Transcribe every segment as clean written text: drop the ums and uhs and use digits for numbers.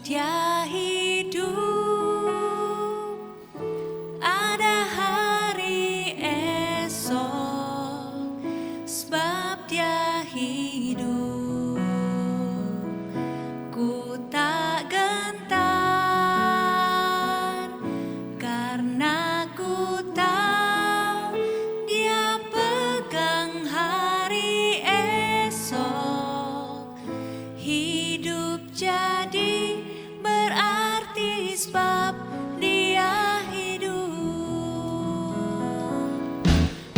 dia hidup, ada hari esok, sebab dia hidup. Ku tak gentar, karena ku tahu dia pegang hari esok. Hidup jadi berarti sebab dia hidup.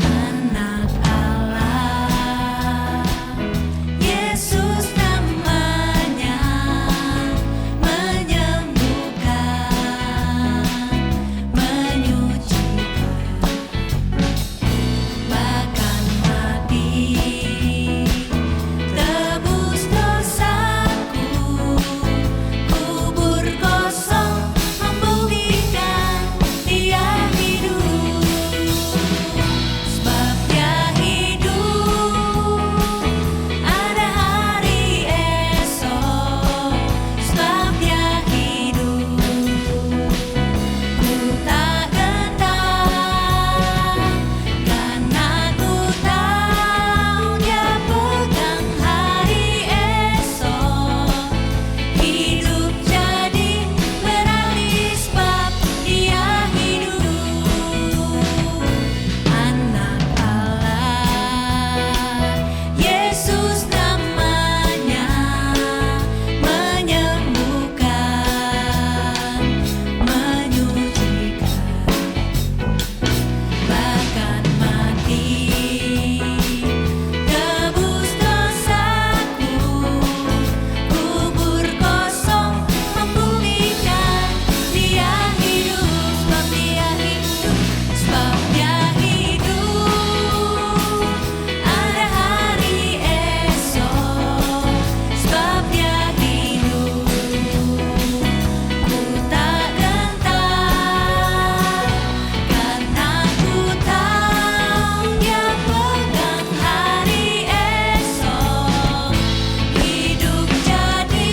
Anak Allah, Yesus namanya, menyembuhkan, menyucikan, bahkan mati, tebus dosaku, kubur kosong membuktikan dia hidup. Sebab dia hidup, ada hari esok, sebab dia hidup. Ku tak gentar, karena ku tahu dia pegang hari esok. Hidup jadi berarti sebab dia hidup. Anak Allah, Yesus namanya, menyembuhkan, menyucikan, bahkan mati, tebus dosaku, kubur kosong membuktikan dia hidup. Sebab dia hidup, sebab dia hidup, ada hari esok, sebab dia hidup. Ku tak gentar, karena ku tahu dia pegang hari esok. Hidup jadi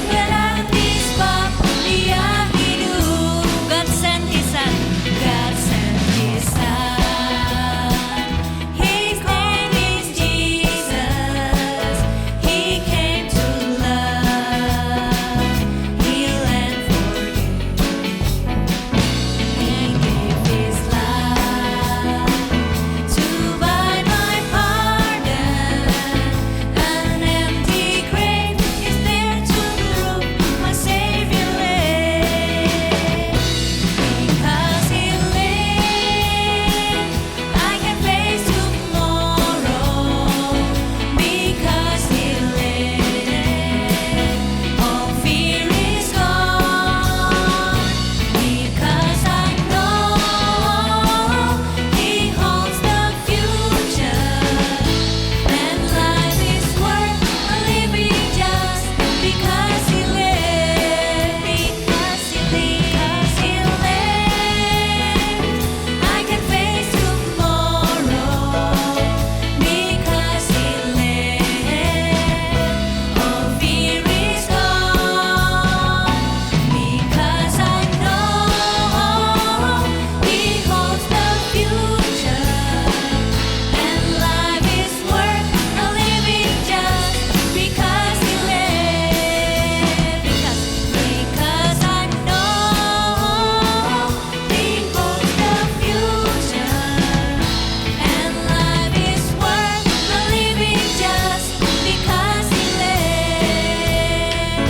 berarti sebab dia hidup. God sent his son, God sent his son. His name is Jesus. He came to love, heal and forgive. He gave his life to buy my pardon. An empty grave is there to prove my Savior lives. Because he lived, I can face tomorrow. Because he lived, all fear is gone. Because I know he holds the future, and life is worth living just because he lived. Because he lived, I can face tomorrow. Because he lived, all fear is gone. Because I know he holds the future, and life is worth living just because he lived. Because I know he holds the future, and life is worth living just because he lived.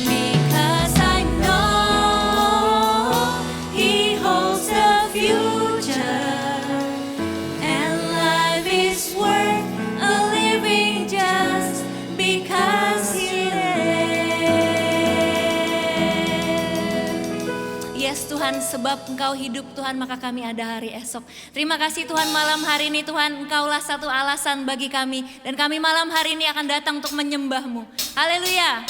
Because I know he holds the future, and life is worth living just because he lived. Yes Tuhan, sebab Engkau hidup Tuhan, maka kami ada hari esok. Terima kasih Tuhan, malam hari ini Tuhan, Engkaulah satu alasan bagi kami, dan kami malam hari ini akan datang untuk menyembah-Mu. Haleluya.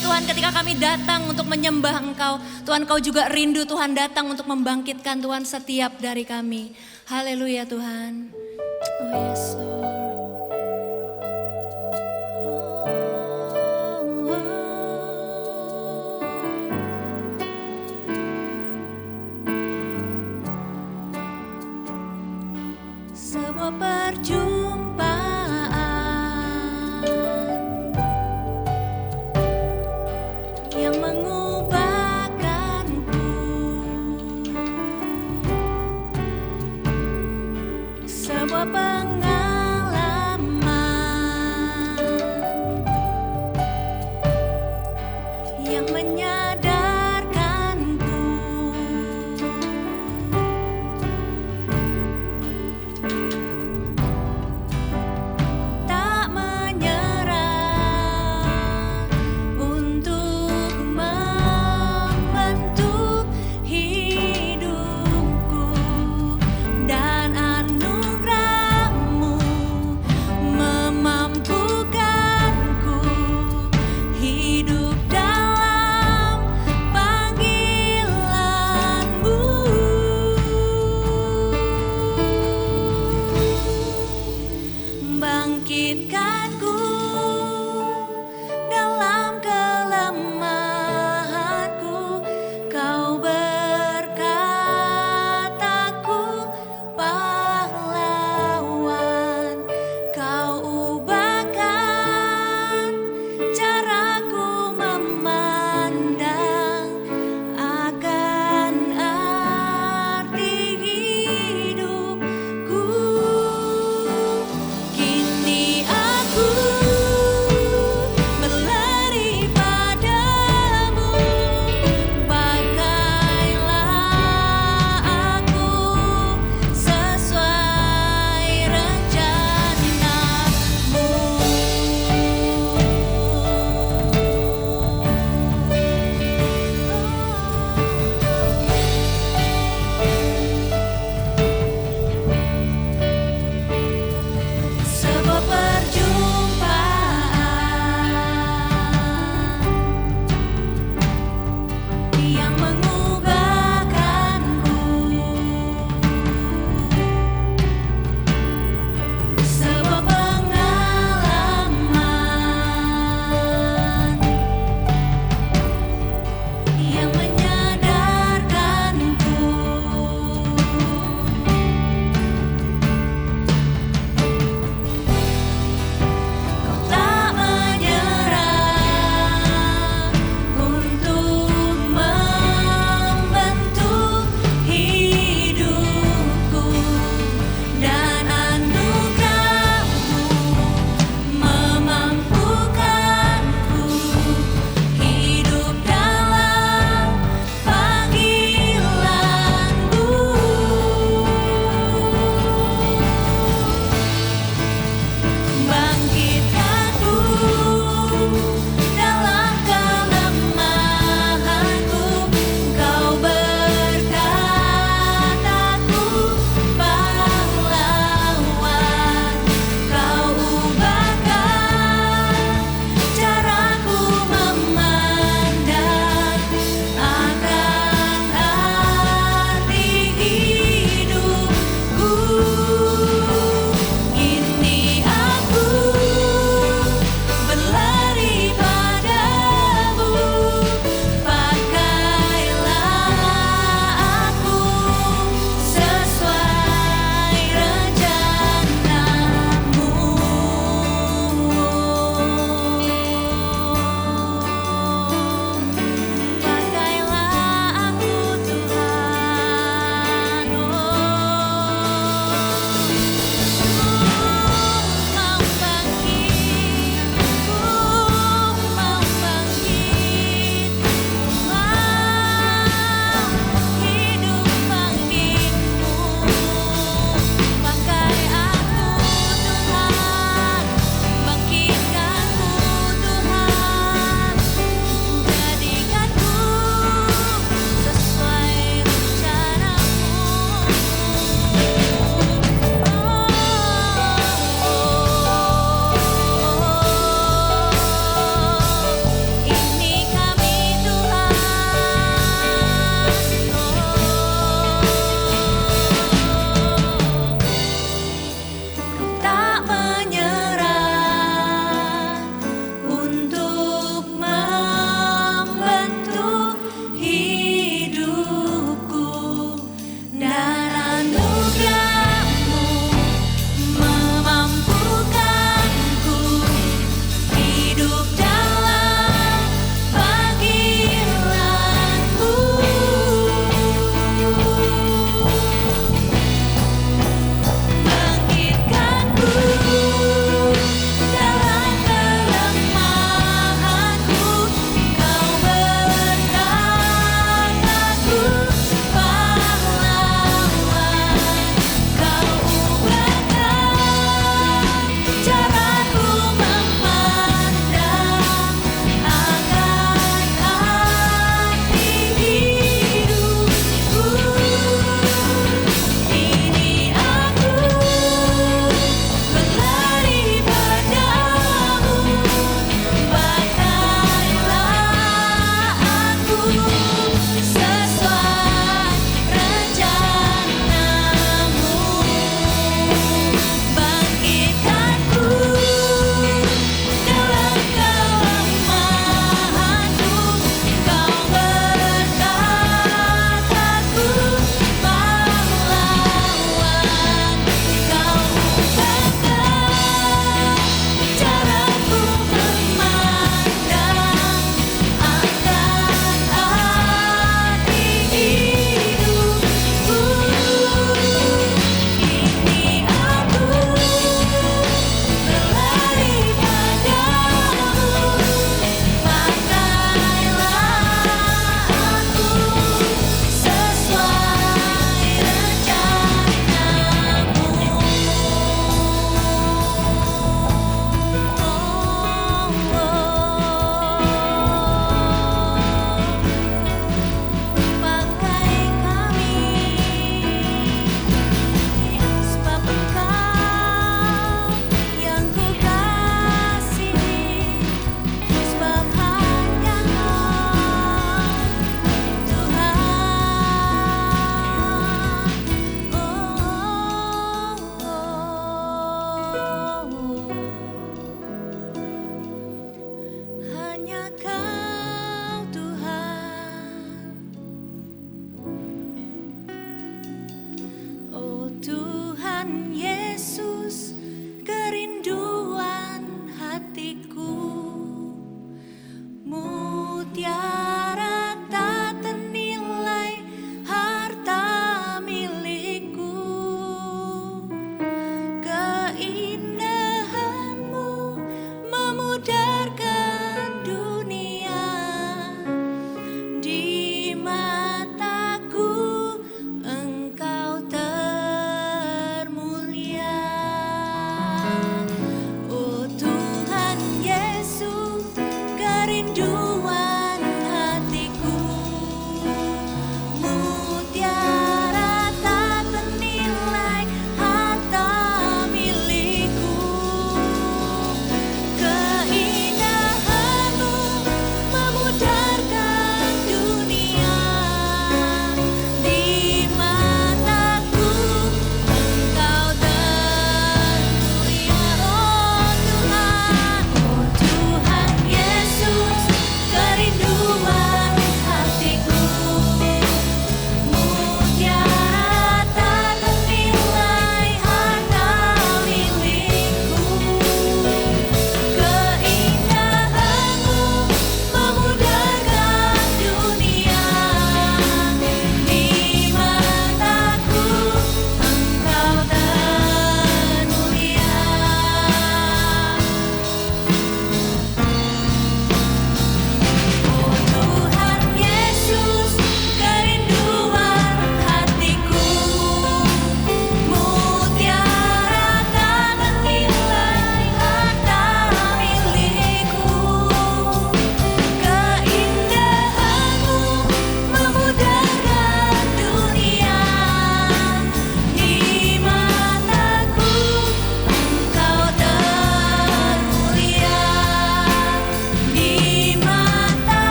Tuhan ketika kami datang untuk menyembah Engkau, Tuhan Engkau juga rindu Tuhan datang untuk membangkitkan Tuhan setiap dari kami. Haleluya Tuhan. Oh yes Lord. Sebuah perjumpaan yang mengubahkanku, sebuah pengalaman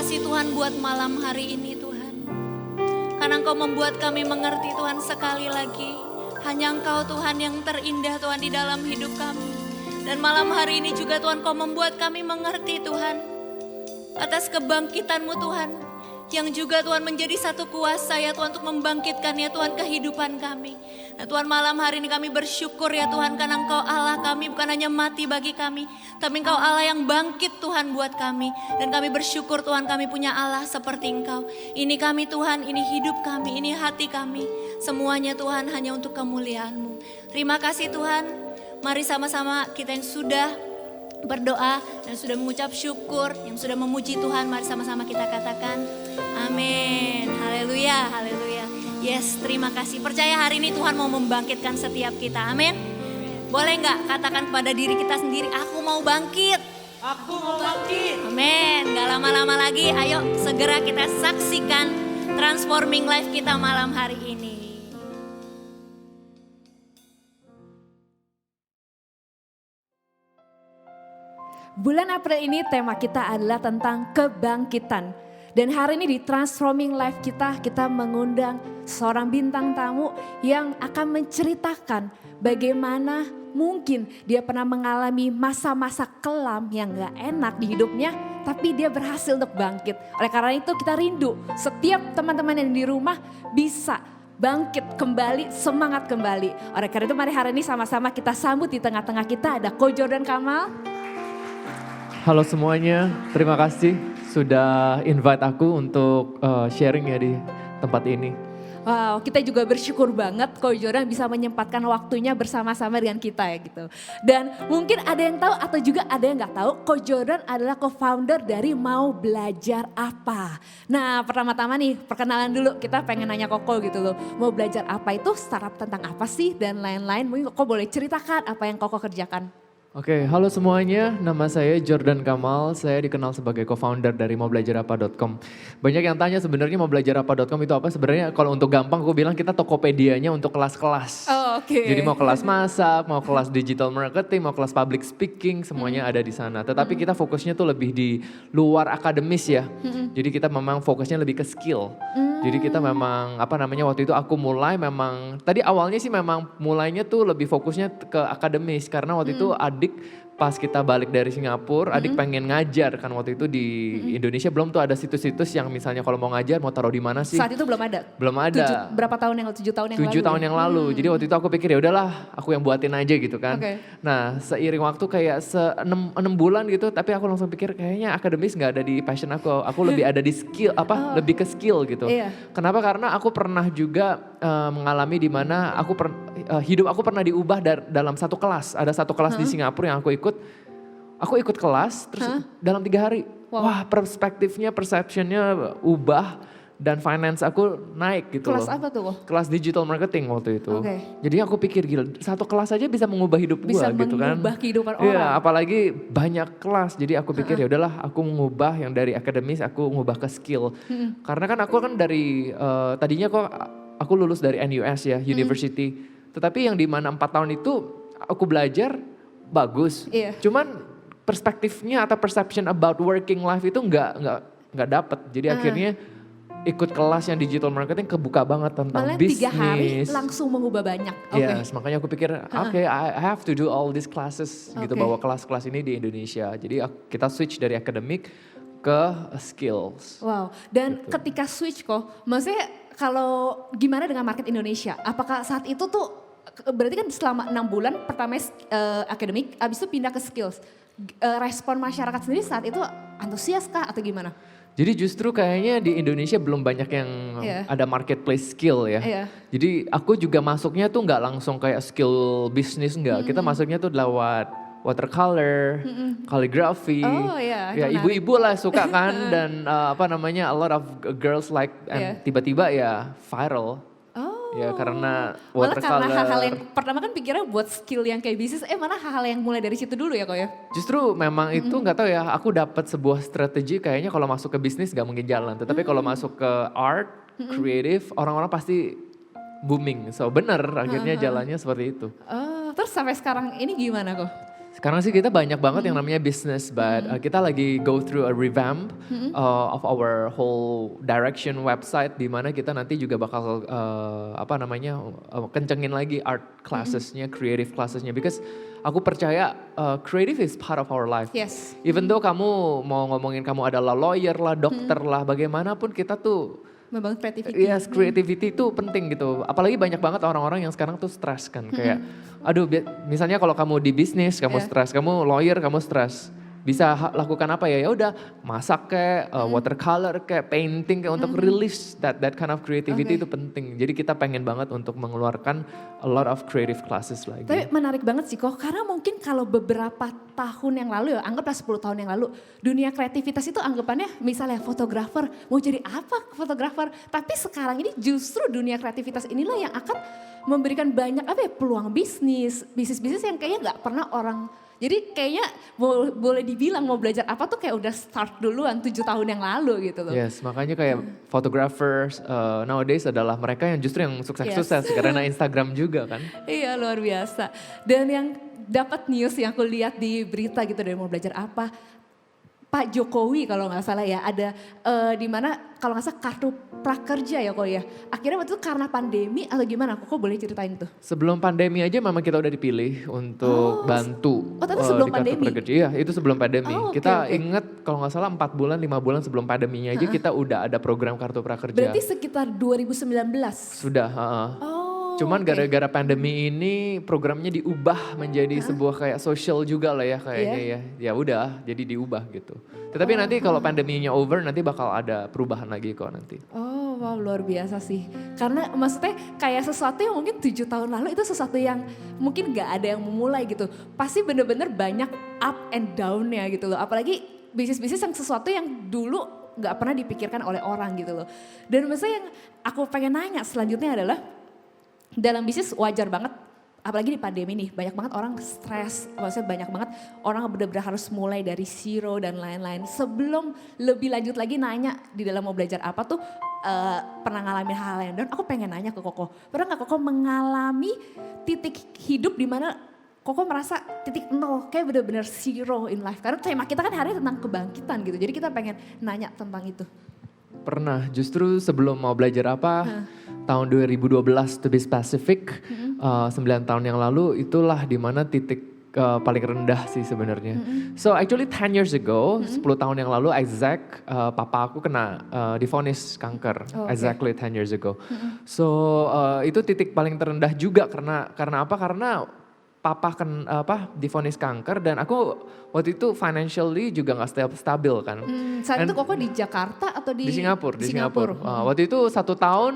kasih Tuhan buat malam hari ini Tuhan. Karena Engkau membuat kami mengerti Tuhan sekali lagi. Hanya Engkau Tuhan yang terindah Tuhan di dalam hidup kami. Dan malam hari ini juga Tuhan Kau membuat kami mengerti Tuhan. Atas kebangkitan-Mu Tuhan. Yang juga Tuhan menjadi satu kuasa ya Tuhan untuk membangkitkan ya Tuhan kehidupan kami. Nah Tuhan malam hari ini kami bersyukur ya Tuhan karena Engkau Allah kami bukan hanya mati bagi kami. Tapi Engkau Allah yang bangkit Tuhan buat kami. Dan kami bersyukur Tuhan kami punya Allah seperti Engkau. Ini kami Tuhan, ini hidup kami, ini hati kami. Semuanya Tuhan hanya untuk kemuliaan-Mu. Terima kasih Tuhan. Mari sama-sama kita yang sudah berdoa dan sudah mengucap syukur, yang sudah memuji Tuhan, mari sama-sama kita katakan amin. Haleluya, haleluya. Yes, terima kasih. Percaya hari ini Tuhan mau membangkitkan setiap kita. Amin. Boleh nggak katakan kepada diri kita sendiri, aku mau bangkit. Aku mau bangkit. Amin. Gak lama-lama lagi, ayo segera kita saksikan transforming life kita malam hari ini. Bulan April ini tema kita adalah tentang kebangkitan. Dan hari ini di Transforming Life kita mengundang seorang bintang tamu yang akan menceritakan bagaimana mungkin dia pernah mengalami masa-masa kelam yang gak enak di hidupnya, tapi dia berhasil untuk bangkit. Oleh karena itu kita rindu setiap teman-teman yang di rumah bisa bangkit kembali, semangat kembali. Oleh karena itu mari hari ini sama-sama kita sambut. Di tengah-tengah kita ada Ko Jordan Kamal. Halo semuanya, terima kasih sudah invite aku untuk sharing ya di tempat ini. Wow, kita juga bersyukur banget Ko Jordan bisa menyempatkan waktunya bersama-sama dengan kita ya gitu. Dan mungkin ada yang tahu atau juga ada yang gak tahu, Ko Jordan adalah co-founder dari Mau Belajar Apa. Nah pertama-tama nih perkenalan dulu, kita pengen nanya Koko gitu loh. Mau Belajar Apa itu startup tentang apa sih dan lain-lain. Mungkin Koko boleh ceritakan apa yang Koko kerjakan. Oke, halo semuanya, nama saya Jordan Kamal, saya dikenal sebagai co-founder dari maubelajarapa.com. Banyak yang tanya sebenarnya maubelajarapa.com itu apa? Sebenarnya kalau untuk gampang aku bilang kita Tokopedia-nya untuk kelas-kelas. Oh, oke. Jadi mau kelas masak, mau kelas digital marketing, mau kelas public speaking, semuanya ada di sana. Tetapi kita fokusnya tuh lebih di luar akademis ya. Jadi kita memang fokusnya lebih ke skill. Jadi kita memang waktu itu aku mulai memang, tadi awalnya sih memang mulainya tuh lebih fokusnya ke akademis. Karena waktu itu adik pas kita balik dari Singapura, adik pengen ngajar kan waktu itu di Indonesia belum tuh ada situs-situs yang misalnya kalau mau ngajar mau taruh di mana sih? Saat itu belum ada. Belum ada. Berapa tahun yang 7 tahun yang lalu? 7 tahun yang lalu. Jadi waktu itu aku pikir ya udahlah, aku yang buatin aja gitu kan. Okay. Nah, seiring waktu kayak 6 bulan gitu, tapi aku langsung pikir kayaknya akademis nggak ada di passion aku. Aku lebih ada di skill lebih ke skill gitu. Iya. Kenapa? Karena aku pernah juga mengalami di mana hidup aku pernah diubah dalam satu kelas. Ada satu kelas di Singapura yang aku ikut kelas terus dalam 3 hari. Wow. Wah, perceptionnya ubah dan finance aku naik gitu Kelas loh. apa tuh? Kelas digital marketing waktu itu. Okay. Jadi aku pikir gila, satu kelas aja bisa mengubah hidup Bisa gua gitu kan. mengubah kehidupan orang. Iya, apalagi banyak kelas. Jadi aku pikir ya udahlah, aku mengubah yang dari akademis aku mengubah ke skill. Karena kan aku kan dari tadinya aku lulus dari NUS ya, university. Tetapi yang di mana 4 tahun itu aku belajar bagus. Iya. Cuman perspektifnya atau perception about working life itu nggak dapet. Jadi akhirnya ikut kelas yang digital marketing kebuka banget tentang Malah bisnis. 3 hari langsung mengubah banyak. Oke. Yes, makanya aku pikir I have to do all these classes gitu, bawa kelas-kelas ini di Indonesia. Jadi kita switch dari akademik ke skills. Wow, dan Gitu. ketika switch kok, maksudnya kalau gimana dengan market Indonesia? Apakah saat itu tuh berarti kan selama 6 bulan pertama akademik, abis itu pindah ke skills. Respon masyarakat sendiri saat itu antusias kah atau gimana? Jadi justru kayaknya di Indonesia belum banyak yang ada marketplace skill ya. Iya. Jadi aku juga masuknya tuh nggak langsung kayak skill bisnis nggak. Kita masuknya tuh lewat watercolor, kaligrafi. Oh iya. Ya ibu-ibu lah suka kan dan a lot of girls like and tiba-tiba ya viral. Ya karena malah watercolor. karena hal-hal yang pertama kan pikirnya buat skill yang kayak bisnis, mana hal-hal yang mulai dari situ dulu ya kok ya? Justru memang itu nggak tahu ya, aku dapat sebuah strategi kayaknya kalau masuk ke bisnis nggak mungkin jalan. Tetapi kalau masuk ke art, kreatif, orang-orang pasti booming. So bener akhirnya jalannya seperti itu. Oh, terus sampai sekarang ini gimana kok? Sekarang sih kita banyak banget yang namanya business, but kita lagi go through a revamp of our whole direction website, di mana kita nanti juga bakal kencengin lagi art classesnya, creative classesnya, because aku percaya creative is part of our life. Yes. Even though kamu mau ngomongin kamu adalah lawyer lah, dokter lah, bagaimanapun kita tuh Membangun creativity. yes, creativity itu penting gitu. Apalagi banyak banget orang-orang yang sekarang tuh stres kan. Kayak, aduh misalnya kalau kamu di bisnis, kamu stres, kamu lawyer, kamu stres. Bisa lakukan apa ya? Ya udah masak kayak, watercolor kayak, painting kayak, untuk release that kind of creativity itu penting. Jadi kita pengen banget untuk mengeluarkan a lot of creative classes lagi. Tapi menarik banget sih kok, karena mungkin kalau beberapa tahun yang lalu ya, anggaplah 10 tahun yang lalu, dunia kreativitas itu anggapannya misalnya fotografer, mau jadi apa fotografer. Tapi sekarang ini justru dunia kreativitas inilah yang akan memberikan banyak peluang bisnis yang kayaknya nggak pernah orang. Jadi kayaknya boleh dibilang mau belajar apa tuh kayak udah start duluan 7 tahun yang lalu gitu loh. Yes, makanya kayak photographers nowadays adalah mereka yang justru yang sukses-sukses karena Instagram juga kan. Iya, luar biasa. Dan yang dapat news yang aku lihat di berita gitu dari mau belajar apa, Pak Jokowi kalau nggak salah ya, ada di mana kalau nggak salah kartu prakerja ya kok ya. Akhirnya waktu itu karena pandemi atau gimana? Kok boleh ceritain tuh? Sebelum pandemi aja memang kita udah dipilih untuk bantu tapi sebelum di kartu pandemi? prakerja. Iya, itu sebelum pandemi. Oh, oke, Kita oke. ingat kalau nggak salah 4 bulan, 5 bulan sebelum pandeminya aja kita udah ada program kartu prakerja. Berarti sekitar 2019? Sudah, cuman gara-gara pandemi ini programnya diubah menjadi sebuah kayak social juga lah ya kayaknya ya. Ya udah, jadi diubah gitu. Tetapi nanti kalau pandeminya over nanti bakal ada perubahan lagi kok nanti. Oh wow, luar biasa sih. Karena maksudnya kayak sesuatu yang mungkin 7 tahun lalu itu sesuatu yang mungkin gak ada yang memulai gitu. Pasti bener-bener banyak up and down-nya gitu loh. Apalagi bisnis-bisnis yang sesuatu yang dulu gak pernah dipikirkan oleh orang gitu loh. Dan maksudnya yang aku pengen nanya selanjutnya adalah, dalam bisnis wajar banget, apalagi di pandemi nih, banyak banget orang stres, maksudnya banyak banget orang benar-benar harus mulai dari zero dan lain-lain. Sebelum lebih lanjut lagi nanya di dalam mau belajar apa tuh, pernah ngalamin hal yang down, aku pengen nanya ke Koko. Pernah gak Koko mengalami titik hidup di mana Koko merasa titik nol, kayak benar-benar zero in life. Karena tema kita kan hari ini tentang kebangkitan gitu, jadi kita pengen nanya tentang itu. Pernah, justru sebelum mau belajar apa, tahun 2012 to be specific, 9 tahun yang lalu itulah dimana titik paling rendah sih sebenarnya. So actually 10 years ago, 10 tahun yang lalu exact, papa aku kena divonis kanker, exactly 10 years ago. So itu titik paling terendah juga karena apa? Karena papa divonis kanker dan aku waktu itu financially juga gak stabil kan. Saat itu Koko di Jakarta atau di Singapura? Di Singapura. Waktu itu 1 tahun,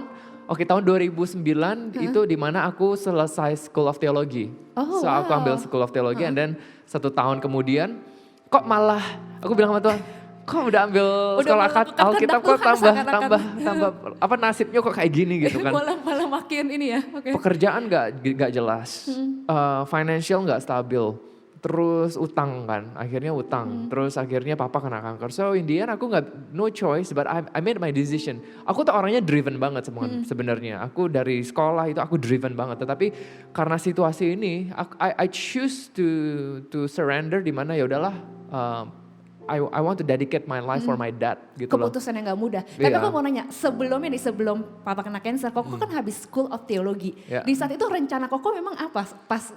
tahun 2009 itu dimana aku selesai School of Theology. So aku ambil School of Theology and then 1 tahun kemudian kok malah aku bilang sama Tuhan, kok udah ambil sekolah Alkitab kok tambah apa nasibnya kok kayak gini gitu kan. malah makin ini ya. Okay. Pekerjaan gak jelas, financial gak stabil, terus utang kan, akhirnya utang, terus akhirnya papa kena kanker. So in the end aku no choice, but I made my decision. Aku tuh orangnya driven banget sebenarnya. Aku dari sekolah itu aku driven banget, tetapi karena situasi ini, I choose to surrender di mana ya udahlah. I want to dedicate my life for my dad gitu loh. Keputusan yang gak mudah. Tapi aku mau nanya, sebelum papa kena cancer, Koko kan habis School of Theology. Di saat itu rencana Koko memang apa? Pas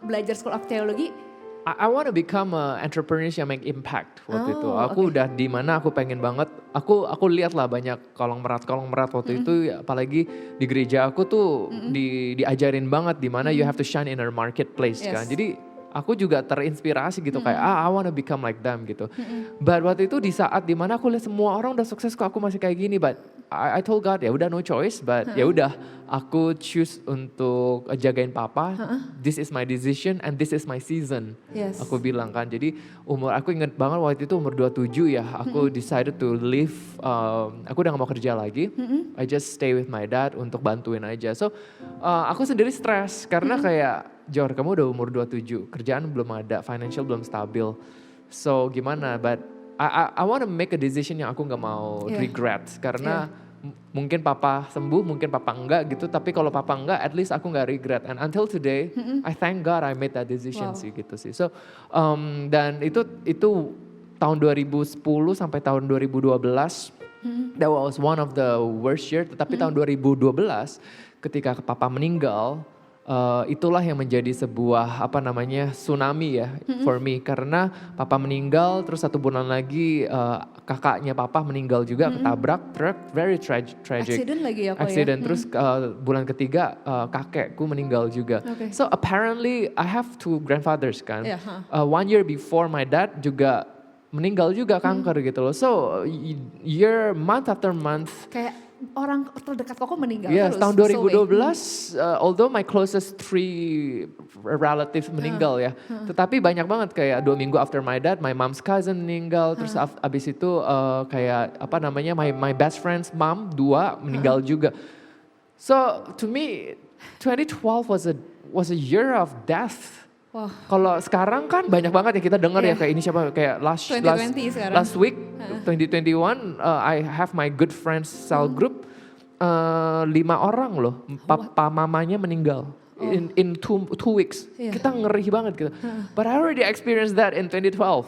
belajar School of Theology? I want to become a entrepreneur yang make impact waktu itu. Aku udah di mana aku pengen banget. Aku lihat lah banyak kolong merat waktu itu, apalagi di gereja aku tuh diajarin banget di mana you have to shine in a marketplace kan. Jadi aku juga terinspirasi gitu kayak I wanna become like them gitu. But waktu itu di saat dimana aku lihat semua orang udah sukses kok aku masih kayak gini. But I told God ya udah no choice. But ya udah aku choose untuk jagain papa. This is my decision and this is my season. Yes. Aku bilang kan. Jadi aku inget banget waktu itu umur 27 ya. Aku decided to leave. Aku udah gak mau kerja lagi. I just stay with my dad untuk bantuin aja. So aku sendiri stres karena kayak Jor, kamu udah umur 27, kerjaan belum ada, financial belum stabil. So gimana? But I want to make a decision yang aku gak mau regret. Karena mungkin papa sembuh, mungkin papa enggak gitu. Tapi kalau papa enggak, at least aku nggak regret. And until today, I thank God I made that decision sih gitu sih. So dan itu tahun 2010 sampai tahun 2012, that was one of the worst year. Tetapi tahun 2012 ketika papa meninggal, itulah yang menjadi sebuah tsunami ya for me, karena papa meninggal terus 1 bulan lagi kakaknya papa meninggal juga ketabrak truk, very tragic. Accident lagi ya kok Accident. ya. Terus bulan ketiga kakekku meninggal juga. Okay. So apparently I have 2 grandfathers kan. Yeah, 1 year before my dad juga meninggal juga kanker gitu loh. So year month after month. Kayak orang terdekat kok meninggal Yes, terus. tahun 2012, although my closest 3 relatives meninggal ya. Tetapi banyak banget kayak 2 minggu after my dad, my mom's cousin meninggal. Terus abis itu kayak my best friend's mom 2 meninggal juga. So to me, 2012 was a year of death. Wah. Kalau sekarang kan banyak banget yang kita dengar ya, kayak ini siapa, kayak 2020 sekarang. last week 2021 I have my good friends cell group 5 orang loh, papa mamanya meninggal in 2 weeks. Kita ngeri banget gitu. But I already experienced that in 2012.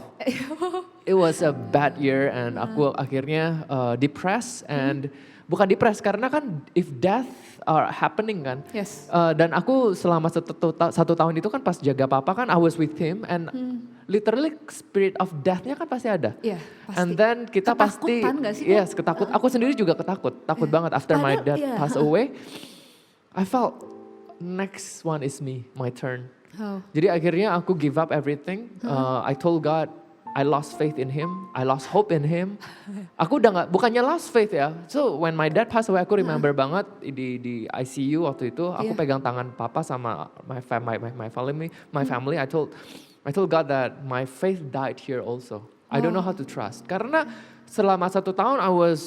It was a bad year and aku akhirnya depressed and bukan depressed karena kan if death are happening kan. Yes. Dan aku selama 1 tahun itu kan pas jaga papa kan I was with him and literally spirit of death-nya kan pasti ada. Iya, pasti. And then kita pasti, Ketakutan gak sih? yes ketakut. Aku sendiri juga takut banget after my Padahal, dad iya. pass away. I felt next one is me, my turn. Oh. Jadi akhirnya aku give up everything. I told God, I lost faith in Him, I lost hope in Him. Aku udah nggak, bukannya lost faith ya. So when my dad passed away, aku remember banget di ICU waktu itu. Aku pegang tangan papa sama my family. I told God that my faith died here also. I don't know how to trust. Karena selama 1 tahun I was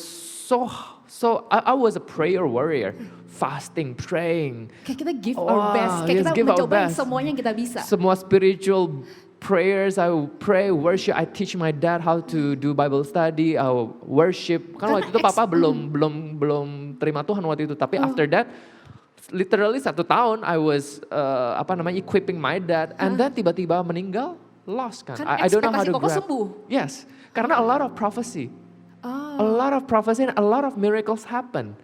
I was a prayer warrior, fasting, praying. Kayak kita give our best, kayak yes, kita give our mencoba best. semuanya yang kita bisa. Semua spiritual prayers, I will pray, worship. I teach my dad how to do Bible study, I will worship. Kan waktu itu papa belum terima Tuhan waktu itu. Tapi after that, literally 1 tahun I was equipping my dad, and then tiba-tiba meninggal, lost kan. I don't know how to ekspektasi Koko grab. sembuh. Yes, karena a lot of prophecy, a lot of prophecy, and a lot of miracles happen.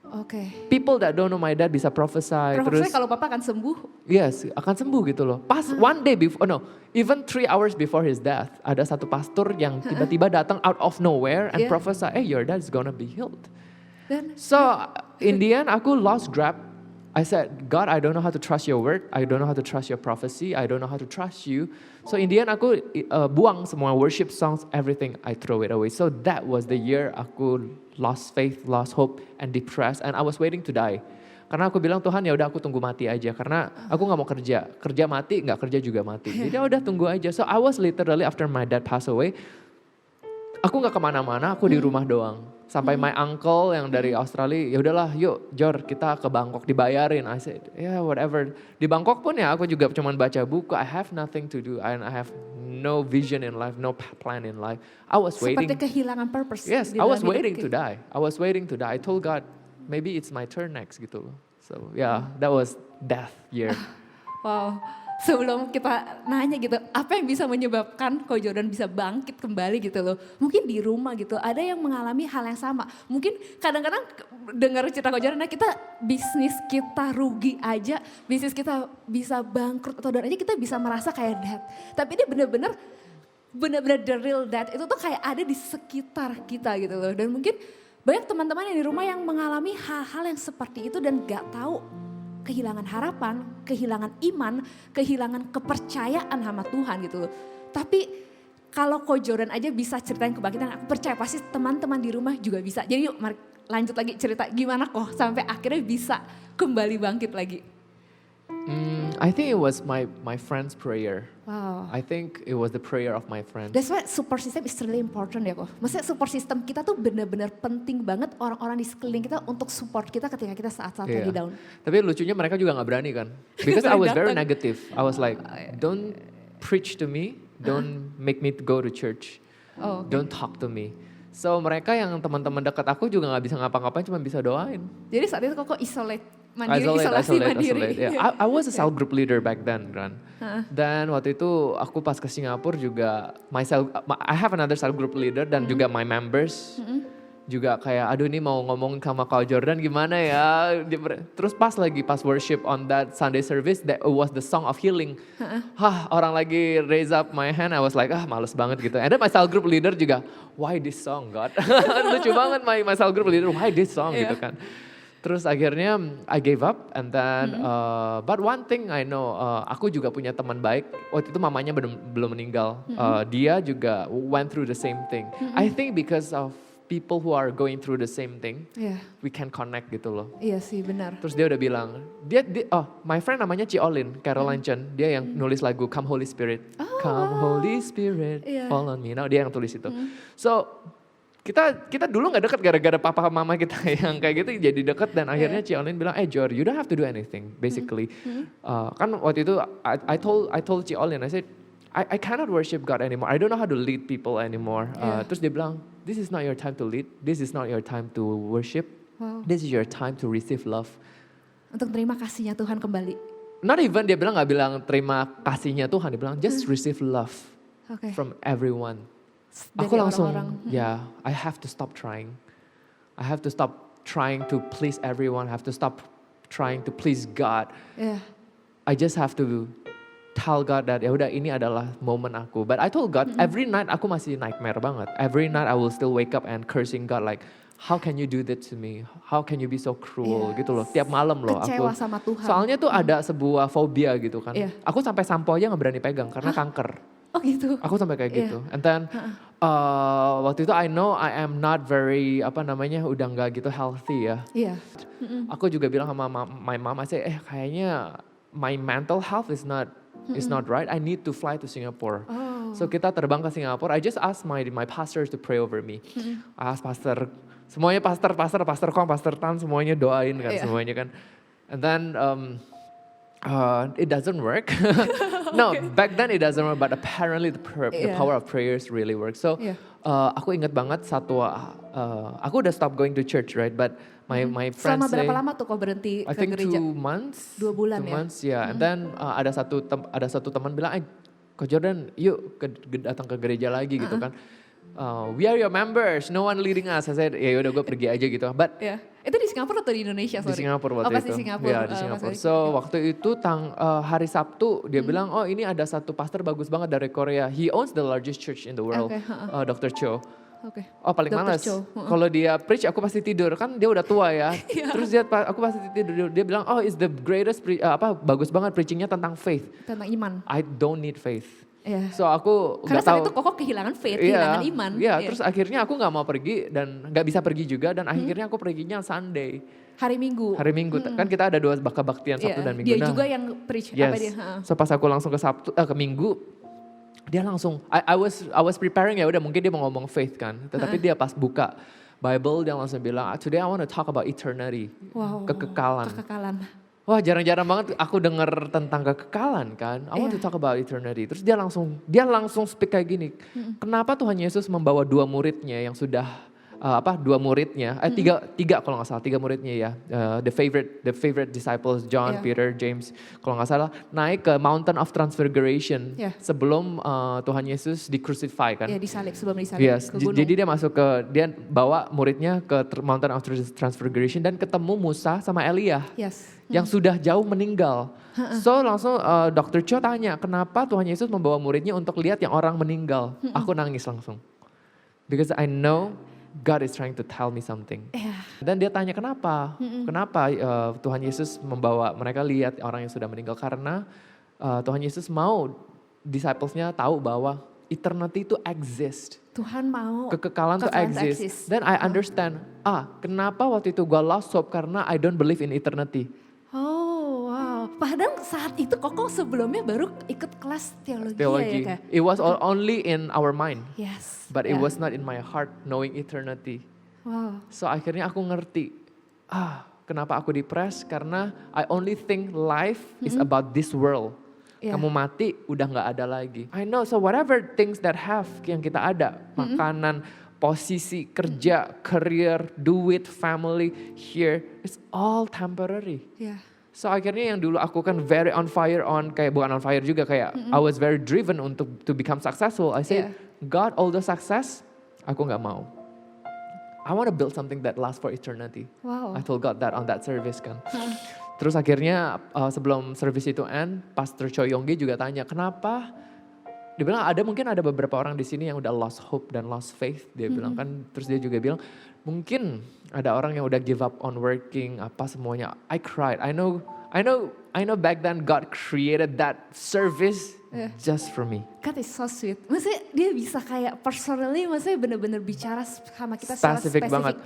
Oke. People that don't know my dad bisa prophesy, terus Kalau papa akan sembuh. yes, akan sembuh gitu loh. Pas one day before, even 3 hours before his death, ada satu pastor yang tiba-tiba datang out of nowhere and prophesy, hey, your dad is gonna be healed. Dan So in the end, aku lost grab. I said, God, I don't know how to trust your word. I don't know how to trust your prophecy. I don't know how to trust you. So in the end, aku buang semua worship songs, everything. I throw it away. So that was the year aku lost faith, lost hope, and depressed. And I was waiting to die. Karena aku bilang, Tuhan ya udah aku tunggu mati aja. Karena aku nggak mau kerja. Kerja mati, nggak kerja juga mati. Jadi ya udah tunggu aja. So I was literally after my dad passed away, aku nggak kemana-mana, aku di rumah doang. Sampai my uncle yang dari Australia, ya udahlah yuk Jor kita ke Bangkok dibayarin. I said, yeah whatever. Di Bangkok pun ya aku juga cuman baca buku. I have nothing to do and I have no vision in life, no plan in life. I was waiting. seperti kehilangan purpose. Yes, di I was dalam hidup waiting to kita. die. I was waiting to die. I told God, maybe it's my turn next gitu loh. So yeah, that was death year. Wow. Sebelum kita nanya gitu, apa yang bisa menyebabkan Ko Jordan bisa bangkit kembali gitu loh. Mungkin di rumah gitu, ada yang mengalami hal yang sama. Mungkin kadang-kadang dengar cerita Ko Jordan, kita bisnis kita rugi aja, bisnis kita bisa bangkrut atau dan aja kita bisa merasa kayak that. Tapi ini benar-benar the real that itu tuh kayak ada di sekitar kita gitu loh. Dan mungkin banyak teman-teman yang di rumah yang mengalami hal-hal yang seperti itu dan gak tahu, kehilangan harapan, kehilangan iman, kehilangan kepercayaan sama Tuhan gitu loh. Tapi kalau Ko Jordan aja bisa ceritain kebangkitan, aku percaya pasti teman-teman di rumah juga bisa. Jadi yuk mari lanjut lagi cerita gimana kok sampai akhirnya bisa kembali bangkit lagi. I think it was my friend's prayer. Wow. I think it was the prayer of my friends. That's why support system is really important ya kok. Maksudnya support system kita tuh benar-benar penting banget orang-orang di sekeliling kita untuk support kita ketika kita saat-saat lagi down. Tapi lucunya mereka juga nggak berani kan. Because I was very negative. I was like, don't preach to me, don't make me go to church. Oh, okay. Don't talk to me. So mereka yang teman-teman dekat aku juga nggak bisa ngapa-ngapain, cuma bisa doain. Jadi saat itu koko isolasi mandiri. Yeah. I was a cell group leader back then kan. Dan waktu itu aku pas ke Singapura juga, I have another cell group leader dan juga my members. Juga kayak aduh ini mau ngomong sama Kak Jordan gimana ya. Terus pas worship on that Sunday service, that was the song of healing. Orang lagi raise up my hand, I was like males banget gitu. And then my cell group leader juga, why this song God? Lucu banget my cell group leader, why this song gitu kan. Terus akhirnya I gave up and then but one thing I know, aku juga punya teman baik. Waktu itu mamanya belum meninggal. Dia juga went through the same thing. I think because of people who are going through the same thing, we can connect gitu loh. Iya sih benar. Terus dia udah bilang, my friend namanya Caroline Chen, dia yang nulis lagu Come Holy Spirit. Come Holy Spirit, fall on me. Nah, dia yang tulis itu. So kita dulu nggak deket gara-gara papa mama kita yang kayak gitu jadi deket dan akhirnya Caroline bilang, Jor, you don't have to do anything, basically. Kan waktu itu I told Caroline, I said, I cannot worship God anymore. I don't know how to lead people anymore. Terus dia bilang, this is not your time to lead. This is not your time to worship. Wow. This is your time to receive love. Untuk terima kasihnya Tuhan kembali. Not even dia bilang nggak bilang terima kasihnya Tuhan. Dia bilang just receive love from everyone. Dari Aku langsung, I have to stop trying. I have to stop trying to please everyone. I have to stop trying to please God. I just have to tell God that ya udah ini adalah momen aku. But I told God every night aku masih nightmare banget. Every night I will still wake up and cursing God like, how can you do that to me? How can you be so cruel gitu loh. Tiap malam loh kecewa aku. sama Tuhan. Soalnya tuh ada sebuah fobia gitu kan. Aku sampai sampo aja nggak berani pegang karena kanker. Oh gitu. Aku sampai kayak gitu. And then waktu itu I know I am not very udah nggak gitu healthy ya. Aku juga bilang sama my mom, I say kayaknya my mental health is not right. I need to fly to Singapore. So kita terbang ke Singapura. I just asked my pastors to pray over me. I asked pastor, semuanya pastor Kong, pastor Tan, semuanya doain kan semuanya kan. And then it doesn't work. No, back then it doesn't work, but apparently the power of prayers really works. So aku ingat banget aku udah stop going to church, right? But my friends selama berapa lama tuh kok berhenti I ke think gereja? 2 months. 2 bulan 2 ya? months, And then ada satu teman bilang, Kak Jordan, yuk datang ke gereja lagi gitu kan. We are your members, no one leading us. Saya said, ya udah gue pergi aja gitu. But itu di Singapura atau di Indonesia? Di Singapura waktu pas itu. Di Singapura. Ya, di Singapura. So waktu itu hari Sabtu dia bilang, ini ada satu pastor bagus banget dari Korea. He owns the largest church in the world, Dr. Cho. Paling Dr. males. Cho. Kalau dia preach aku pasti tidur, kan dia udah tua ya. Terus aku pasti tidur. Dia bilang, it's the greatest bagus banget preachingnya tentang faith. Tentang iman. I don't need faith. So aku karena nggak tahu. saat itu koko kehilangan faith, kehilangan iman. Terus akhirnya aku nggak mau pergi dan nggak bisa pergi juga dan akhirnya aku perginya Sunday. Hari Minggu. Kan kita ada 2 baktian Sabtu dan Minggu. Dia juga yang preach apa dia? So pas aku langsung ke Minggu, dia langsung I was preparing ya udah mungkin dia mau ngomong faith kan. Tetapi dia pas buka Bible dia langsung bilang, today I want to talk about eternity. Wow. Kekekalan. Wah jarang-jarang banget aku denger tentang kekekalan kan. I want to talk about eternity. Terus dia langsung speak kayak gini. Kenapa Tuhan Yesus membawa 2 muridnya yang sudah 2 muridnya, 3 kalau nggak salah, 3 muridnya ya, the favorite disciples John, Peter, James, kalau nggak salah naik ke Mountain of Transfiguration sebelum Tuhan Yesus di-crucify kan? Disalib, sebelum disalib ke gunung. Jadi dia bawa muridnya ke Mountain of Transfiguration dan ketemu Musa sama Elia yang sudah jauh meninggal. So langsung Dr. Cho tanya, kenapa Tuhan Yesus membawa muridnya untuk lihat yang orang meninggal? Aku nangis langsung, because I know God is trying to tell me something. Dan dia tanya kenapa? Kenapa Tuhan Yesus membawa mereka lihat orang yang sudah meninggal? Karena Tuhan Yesus mau disciples-nya tahu bahwa eternity itu exist. Tuhan mau kekekalan itu exist. Dan I understand, kenapa waktu itu gue lost hope karena I don't believe in eternity. Oh wow, padahal saat itu Koko sebelumnya baru ikut kelas teologi. Ya, It was only in our mind. Yes. But it was not in my heart knowing eternity. Wow. So akhirnya aku ngerti, kenapa aku depressed? Karena I only think life is about this world. Kamu mati udah gak ada lagi. I know, so whatever things that yang kita ada, makanan, posisi kerja, career, duit, family here, it's all temporary. Ya. So akhirnya yang dulu aku kan very on fire kayak bukan on fire juga kayak I was very driven untuk to become successful. I say, God, all the success, aku nggak mau. I want to build something that lasts for eternity. Wow. I told God that on that service kan. Terus akhirnya sebelum service itu end, Pastor Choi Yonggi juga tanya, kenapa? Dia bilang mungkin ada beberapa orang di sini yang udah lost hope dan lost faith. Dia bilang kan, terus dia juga bilang, mungkin ada orang yang udah give up on working, apa semuanya. I cried. I know back then God created that service just for me. God is so sweet. Maksudnya dia bisa kayak personally, maksudnya bener-bener bicara sama kita secara Spesifik banget.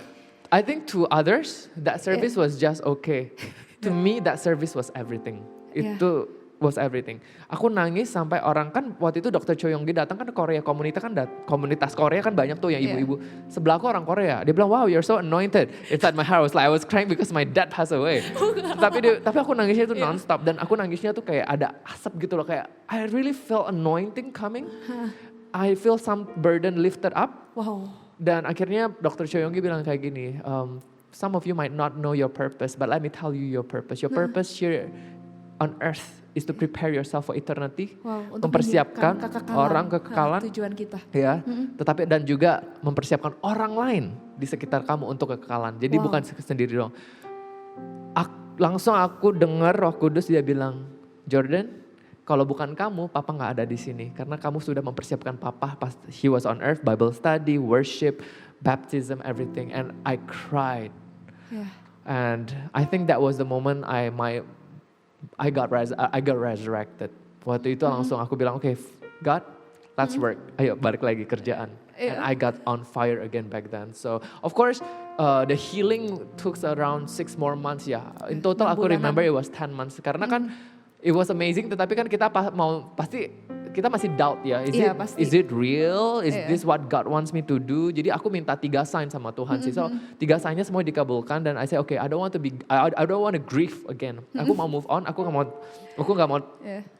I think to others, that service was just okay. To me, that service was everything. Itu was everything. Aku nangis sampai orang kan waktu itu Dr. Choi Yonggi datang kan ke Korea, komunitas Korea kan banyak tuh yang ibu-ibu. Sebelah aku orang Korea. Dia bilang, wow, you're so anointed. Inside my heart I was crying because my dad passed away. Tapi aku nangisnya tuh non-stop dan aku nangisnya tuh kayak ada asap gitu loh, kayak I really feel anointing coming. I feel some burden lifted up. Wow. Dan akhirnya Dr. Choi Yonggi bilang kayak gini, some of you might not know your purpose, but let me tell you your purpose. Your purpose here on earth is to prepare yourself for eternity. Wow, untuk mempersiapkan orang kekekalan. Tujuan kita. Ya, tetapi dan juga mempersiapkan orang lain di sekitar kamu untuk kekekalan. Jadi bukan sendiri dong. Langsung aku dengar Roh Kudus dia bilang, Jordan, kalau bukan kamu, Papa nggak ada di sini. Karena kamu sudah mempersiapkan Papa pas he was on earth, Bible study, worship, baptism, everything. And I cried. Yeah. And I think that was the moment I got resurrected. Waktu itu langsung aku bilang, okay, God, let's work. Ayo balik lagi kerjaan. And I got on fire again back then. So of course, the healing took around 6 more months ya. In total aku remember it was 10 months. Karena kan it was amazing, tetapi kan kita pasti kita masih doubt ya. Is it real? Is this what God wants me to do? Jadi aku minta 3 sign sama Tuhan sih. So 3 signnya semua dikabulkan dan I say okay, I don't want to grieve again. Aku mau move on. Aku nggak mau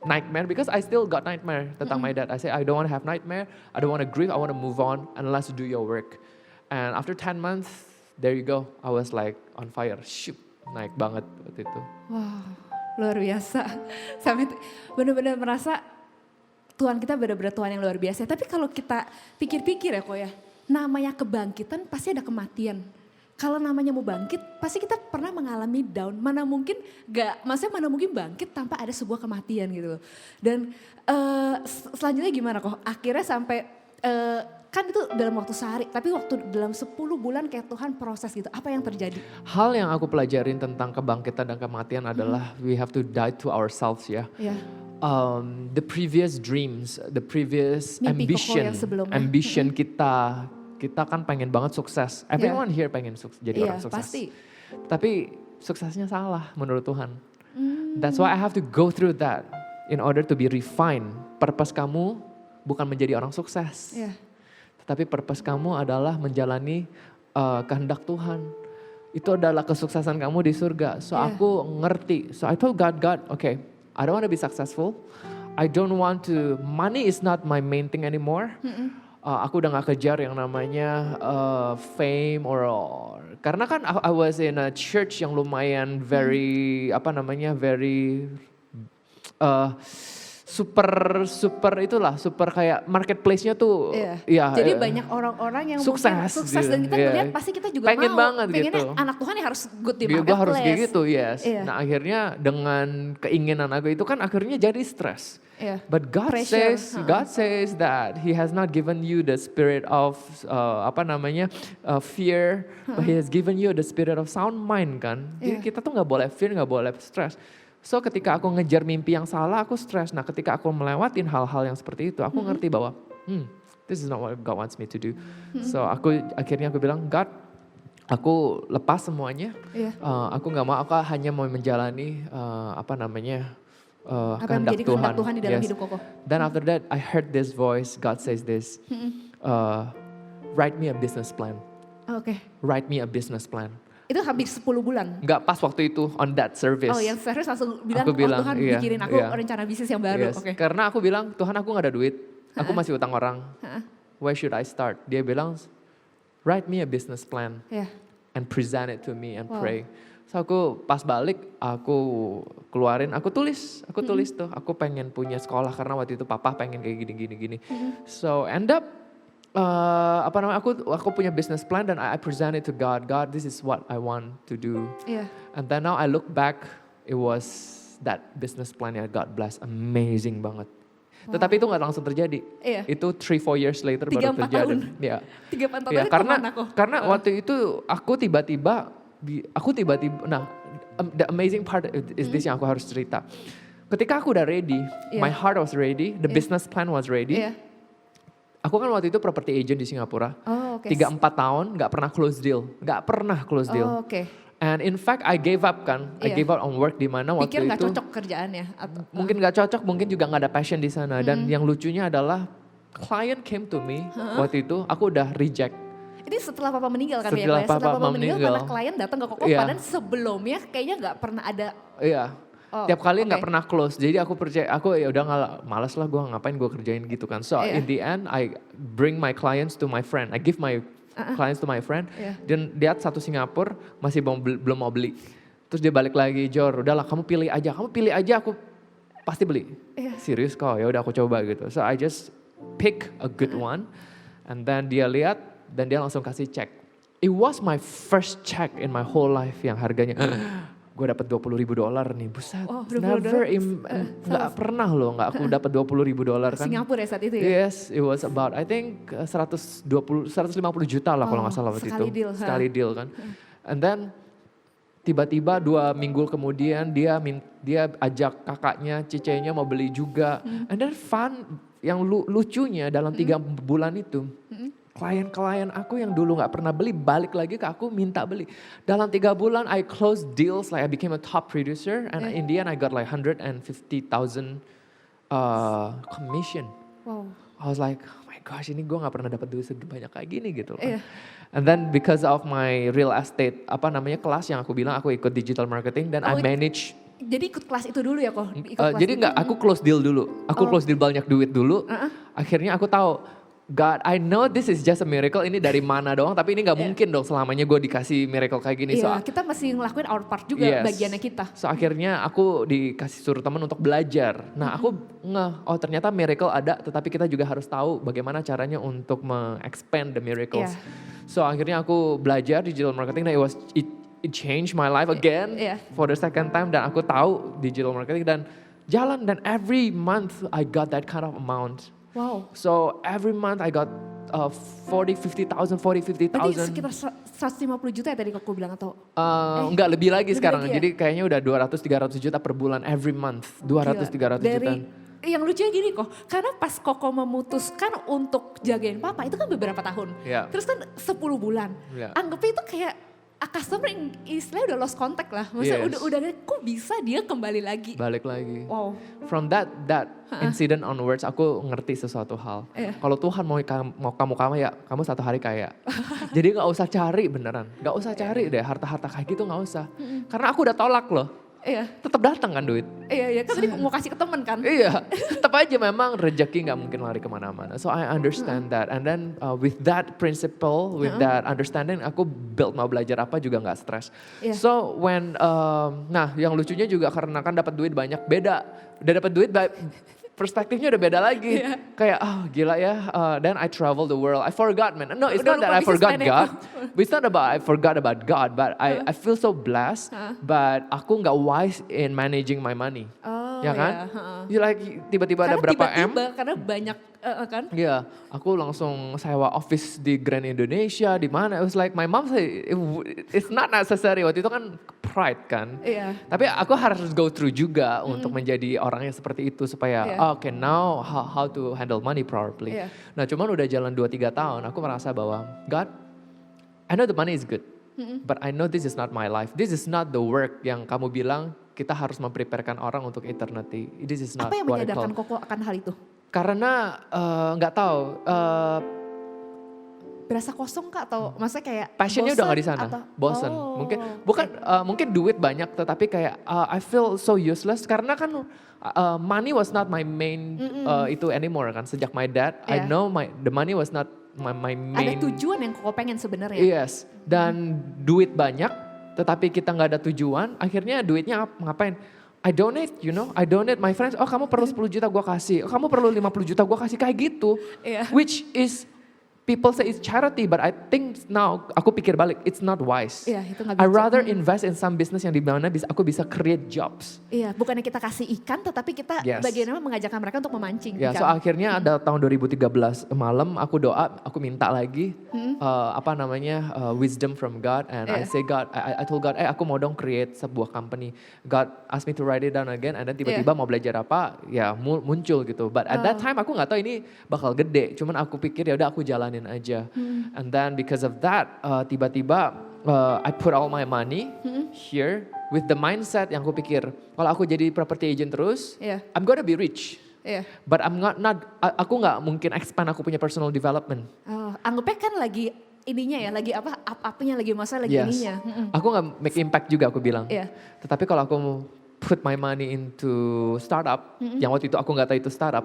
nightmare because I still got nightmare tentang my dad. I say I don't want to have nightmare. I don't want to grieve. I want to move on and let's do your work. And after 10 months, there you go. I was like on fire. Shoot, naik banget waktu itu. Wow, luar biasa. Sampai benar-benar merasa Tuhan kita benar-benar Tuhan yang luar biasa. Tapi kalau kita pikir-pikir ya kok ya, namanya kebangkitan pasti ada kematian. Kalau namanya mau bangkit, pasti kita pernah mengalami down. Mana mungkin bangkit tanpa ada sebuah kematian gitu. Dan selanjutnya gimana kok? Akhirnya sampai, kan itu dalam waktu sehari, tapi waktu dalam 10 bulan kayak Tuhan proses gitu. Apa yang terjadi? Hal yang aku pelajarin tentang kebangkitan dan kematian adalah we have to die to ourselves ya. Yeah. The previous dreams, the previous Mimpi koko yang sebelumnya. ambition kita kan pengen banget sukses. Everyone here pengen jadi orang sukses. Pasti. Tapi suksesnya salah menurut Tuhan. That's why I have to go through that in order to be refined. Purpose kamu bukan menjadi orang sukses. Yeah. Tetapi purpose kamu adalah menjalani kehendak Tuhan. Itu adalah kesuksesan kamu di surga. So aku ngerti. So I told God, okay, I don't want to be successful. I don't want to, money is not my main thing anymore. Aku udah gak kejar yang namanya fame or karena kan I was in a church yang lumayan very super itulah, super kayak marketplace-nya tuh. Iya. Jadi banyak orang-orang yang sukses dan kita ngeliat pasti kita juga pengen banget pengennya gitu. Anak Tuhan yang harus good di marketplace. Gue harus kayak gitu, yes. Iya. Nah akhirnya dengan keinginan aku itu kan akhirnya jadi stres. Iya. But God says that He has not given you the spirit of fear, but He has given you the spirit of sound mind kan. Jadi kita tuh nggak boleh fear, nggak boleh stres. So ketika aku ngejar mimpi yang salah, aku stres. Nah ketika aku melewatin hal-hal yang seperti itu, aku ngerti bahwa this is not what God wants me to do. So akhirnya aku bilang, God, aku lepas semuanya. Aku nggak mau, aku hanya mau menjalani kehendak Tuhan di dalam hidup Koko. Then after that, I heard this voice. God says this, write me a business plan. Oke. Write me a business plan. Itu hampir 10 bulan. Enggak, pas waktu itu on that service. Oh yang serius langsung bilang, aku bilang, Tuhan bikirin aku rencana bisnis yang baru. Yes. Okay. Karena aku bilang, Tuhan aku gak ada duit, aku masih utang orang. Where should I start? Dia bilang, write me a business plan Iya. and present it to me and Wow. pray. So aku pas balik, aku keluarin, aku tulis tuh, aku pengen punya sekolah karena waktu itu papa pengen kayak gini. So end up aku punya business plan dan I present it to God. God, this is what I want to do. Iya. And then now I look back, it was that business plan yang God bless, amazing banget. Tetapi itu nggak langsung terjadi. Iya. Itu 3-4 years later baru 3-4 terjadi. tahun. Ya. 3-4 tahun Ya, tadi karena kemana kok? waktu itu aku tiba-tiba, nah the amazing part is this yang aku harus cerita. Ketika aku udah ready, Iya. my heart was ready, the business plan was ready. Iya. Aku kan waktu itu property agent di Singapura. Oh, oke. 3-4 tahun nggak pernah close deal. Oh, oke. And in fact I gave up kan, I Iya. gave up on work di mana waktu Pikir nggak itu. cocok kerjaannya atau Mungkin nggak cocok, mungkin juga nggak ada passion di sana. Dan yang lucunya adalah client came to me waktu itu, aku udah reject. ini setelah papa meninggal kan Setelah ya, Pak? papa meninggal meninggal. karena klien datang ke Koko, Iya. padahal sebelumnya kayaknya nggak pernah ada. Iya. Oh, Tiap kali nggak oke. pernah close. Jadi aku percaya, aku ya udah nggak malas lah, gue ngapain gue kerjain gitu kan. So Iya. in the end I bring my clients to my friend. I give my clients to my friend. Iya. Dan dia satu Singapura masih belum mau beli. Terus dia balik lagi, Jor, udahlah kamu pilih aja, aku pasti beli. Iya. Serius kok, ya udah aku coba gitu. So I just pick a good one, and then dia lihat dan dia langsung kasih cek. It was my first check in my whole life yang harganya gue dapat $20,000 nih, buset. Oh, Never, $20,000. nggak pernah loh, nggak aku dapat $20,000 kan. Singapura ya saat itu ya. Yes, it was about I think 150 juta lah kalau nggak salah waktu sekali itu. deal, Sekali deal kan. And then tiba-tiba 2 minggu kemudian dia ajak kakaknya, cicenya mau beli juga. And then fun, yang lucunya dalam 3 bulan itu, klien-klien aku yang dulu nggak pernah beli balik lagi ke aku minta beli. Dalam 3 bulan I closed deals, like I became a top producer, and in the end I got like 150,000 commission. Wow. I was like, oh my gosh, ini gue nggak pernah dapat duit sebanyak kayak gini gitu loh. Iya. And then because of my real estate, kelas yang aku bilang aku ikut digital marketing dan I manage. Jadi ikut kelas itu dulu ya kok? Jadi nggak, aku close deal dulu. Aku close deal banyak duit dulu. Akhirnya aku tahu, God, I know this is just a miracle. Ini dari mana doang? Tapi ini nggak mungkin dong selamanya gue dikasih miracle kayak gini. Iya, kita masih ngelakuin our part juga, Yes. bagiannya kita. So akhirnya aku dikasih suruh teman untuk belajar. Nah aku oh ternyata miracle ada, tetapi kita juga harus tahu bagaimana caranya untuk me-expand the miracles. Iya. So akhirnya aku belajar digital marketing dan it changed my life again Iya. for the second time. Dan aku tahu digital marketing dan jalan, dan every month I got that kind of amount. Wow. So every month I got 50,000. Berarti sekitar 150 juta ya tadi kok aku bilang atau? Enggak, lebih lagi lebih sekarang. lagi ya? Jadi kayaknya udah 200-300 juta per bulan every month. 200-300 juta. Yang lucunya gini kok, karena pas Koko memutuskan untuk jagain papa itu kan beberapa tahun. Iya. Terus kan 10 bulan. Iya. Anggapnya itu kayak customer yang istilahnya udah lost contact lah. Maksudnya Yes. udah kok bisa dia kembali lagi. Balik lagi. Wow. From that incident onwards aku ngerti sesuatu hal. Iya. Kalau Tuhan mau kamu kaya, kamu satu hari kaya. Jadi gak usah cari beneran. Gak usah cari deh harta-harta kayak gitu, gak usah. Karena aku udah tolak loh. Iya. Tetap datang kan duit. Iya, kan tadi mau kasih ke temen kan. Iya, tetap aja memang rezeki nggak mungkin lari kemana-mana. So I understand that, and then with that principle, with that understanding, aku mau belajar apa juga nggak stres. Iya. So when, nah yang lucunya juga karena kan dapat duit banyak, beda. Udah dapat duit, perspektifnya udah beda lagi. Iya. Kayak gila ya. Then I travel the world. I forgot, man. No, it's Udah not that lupa I forgot bisnis God. plannya. It's not about I forgot about God, but I feel so blessed. But aku nggak wise in managing my money. Oh, Ya kan? iya, You like tiba-tiba ada Karena berapa tiba-tiba, karena banyak kan. Iya, aku langsung sewa office di Grand Indonesia, di mana. It was like my mom say it's not necessary. Waktu itu kan pride kan. Iya. Tapi aku harus go through juga untuk menjadi orang yang seperti itu supaya Iya. okay, now how to handle money properly. Iya. Nah, cuman udah jalan 2-3 tahun aku merasa bahwa God, I know the money is good. But I know this is not my life. This is not the work yang kamu bilang kita harus mempreparekan orang untuk eternity. This is not Apa yang what I call. menyadarkan Koko akan hal itu? Karena nggak tahu Berasa kosong kak atau maksudnya kayak passionnya udah nggak di sana, atau- bosen. Oh, Mungkin bukan mungkin duit banyak, tetapi kayak I feel so useless karena kan money was not my main itu anymore kan. Sejak my dad, I Yeah. know the money was not my Ada main. tujuan yang kok pengen sebenarnya. Yes, dan duit banyak, tetapi kita nggak ada tujuan, akhirnya duitnya ngapain? I donate, I donate my friends. Oh kamu perlu 10 juta gue kasih, oh kamu perlu 50 juta gue kasih, kayak gitu. Iya. Which is, people say it's charity, but I think now, aku pikir balik, it's not wise. Iya, itu nggak I bijak. rather invest in some business yang di mana aku bisa create jobs. Iya, bukannya kita kasih ikan, tetapi kita Yes. bagaimana mengajarkan mereka untuk memancing Ya, so ikan. akhirnya ada tahun 2013 malam aku doa, aku minta lagi wisdom from God, and I Iya. say God, I told God, aku mau dong create sebuah company. God asked me to write it down again, and then tiba-tiba mau belajar apa, ya muncul gitu. But at that time aku nggak tahu ini bakal gede, cuman aku pikir ya udah aku jalanin aja. And then because of that, tiba-tiba I put all my money here with the mindset yang aku pikir kalau aku jadi property agent terus, Iya. I'm gonna be rich. Iya. But aku nggak mungkin expand aku punya personal development. Oh, anggapnya kan lagi ininya ya, lagi up-upnya lagi masa lagi Yes. ininya. Aku nggak make impact juga aku bilang. Iya. Tetapi kalau aku put my money into startup, yang waktu itu aku nggak tahu itu startup,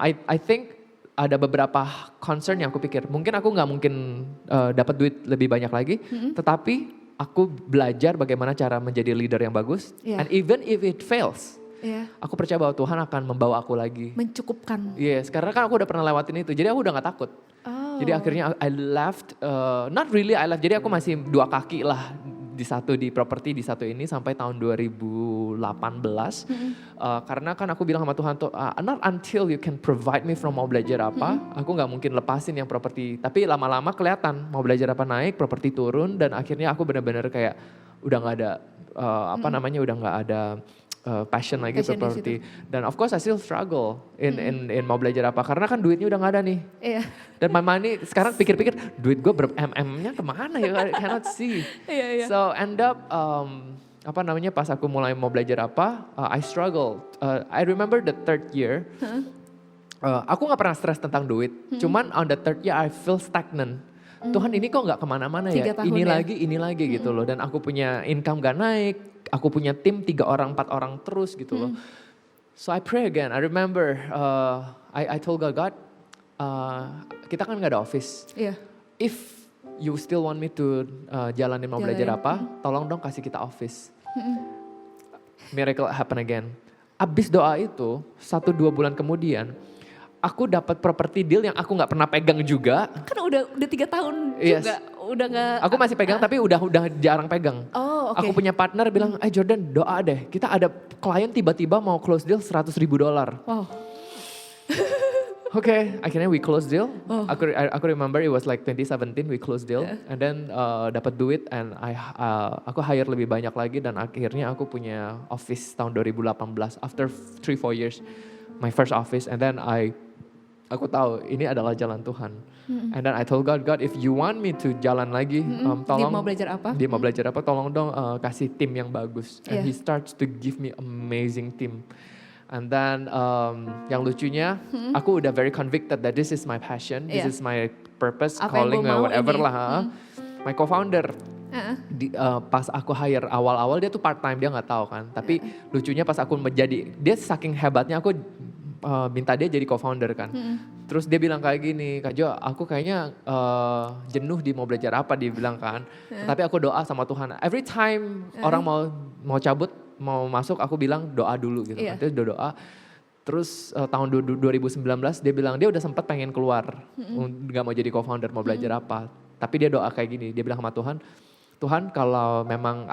I think ada beberapa concern yang aku pikir. Mungkin aku nggak mungkin dapat duit lebih banyak lagi, tetapi aku belajar bagaimana cara menjadi leader yang bagus. Iya. And even if it fails, Iya. aku percaya bahwa Tuhan akan membawa aku lagi. Mencukupkan. Yes, karena kan aku udah pernah lewatin itu, jadi aku udah gak takut. Oh. Jadi akhirnya I left, not really I left, jadi aku masih dua kaki lah di satu di properti, di satu ini sampai tahun 2018. Karena kan aku bilang sama Tuhan tuh, not until you can provide me from mau belajar apa, aku gak mungkin lepasin yang properti. Tapi lama-lama kelihatan mau belajar apa naik, properti turun, dan akhirnya aku benar-benar kayak udah gak ada, udah gak ada passion lagi Passion di property. Dan of course I still struggle in mau belajar apa, karena kan duitnya udah gak ada nih. Iya. Dan my money sekarang pikir-pikir duit gue ber-MM-nya kemana ya, I cannot see. Iya, iya. So end up pas aku mulai mau belajar apa, I struggle. I remember the third year, aku gak pernah stres tentang duit. Cuman on the third year I feel stagnant. Tuhan ini kok gak kemana-mana ya, 3 tahun ini lagi gitu loh. Dan aku punya income gak naik, aku punya tim 3 orang 4 orang terus gitu loh. So I pray again, I remember I told God, kita kan gak ada office. Iya. If you still want me to jalanin mau belajar Jalanin. apa, tolong dong kasih kita office. Miracle happen again. Abis doa itu, 1-2 bulan kemudian, aku dapat property deal yang aku nggak pernah pegang juga. Kan udah 3 tahun Yes. juga, udah nggak. Aku masih pegang tapi udah jarang pegang. Oh, oke. Aku punya partner bilang, Jordan doa deh. Kita ada klien tiba-tiba mau close deal $100,000. Wow. Oke, akhirnya we close deal. Oh. Aku remember it was like 2017 we close deal, and then dapat duit, and aku hire lebih banyak lagi, dan akhirnya aku punya office tahun 2018 after 3-4 years, my first office, and then aku tahu ini adalah jalan Tuhan, and then I told God, if you want me to jalan lagi, tolong Dia mau belajar apa? Dia mau belajar apa? Tolong dong kasih tim yang bagus, and Yeah. he starts to give me amazing team. And then yang lucunya, aku udah very convicted that this is my passion, Iya. this is my purpose, Apa yang calling, gua mau whatever ini. lah. My co-founder, Heeh. pas aku hire awal-awal dia tuh part time, dia nggak tahu kan. Tapi lucunya pas aku dia saking hebatnya, aku minta dia jadi co-founder kan. Terus dia bilang kayak gini, Kak Jo, aku kayaknya jenuh di mau belajar apa, dia bilang kan. Tapi aku doa sama Tuhan. Every time orang mau cabut, mau masuk, aku bilang doa dulu gitu. Iya. Terus doa. Terus tahun 2019 dia bilang dia udah sempat pengen keluar, nggak mau jadi co-founder, mau belajar apa. Tapi dia doa kayak gini, dia bilang sama Tuhan, Tuhan kalau memang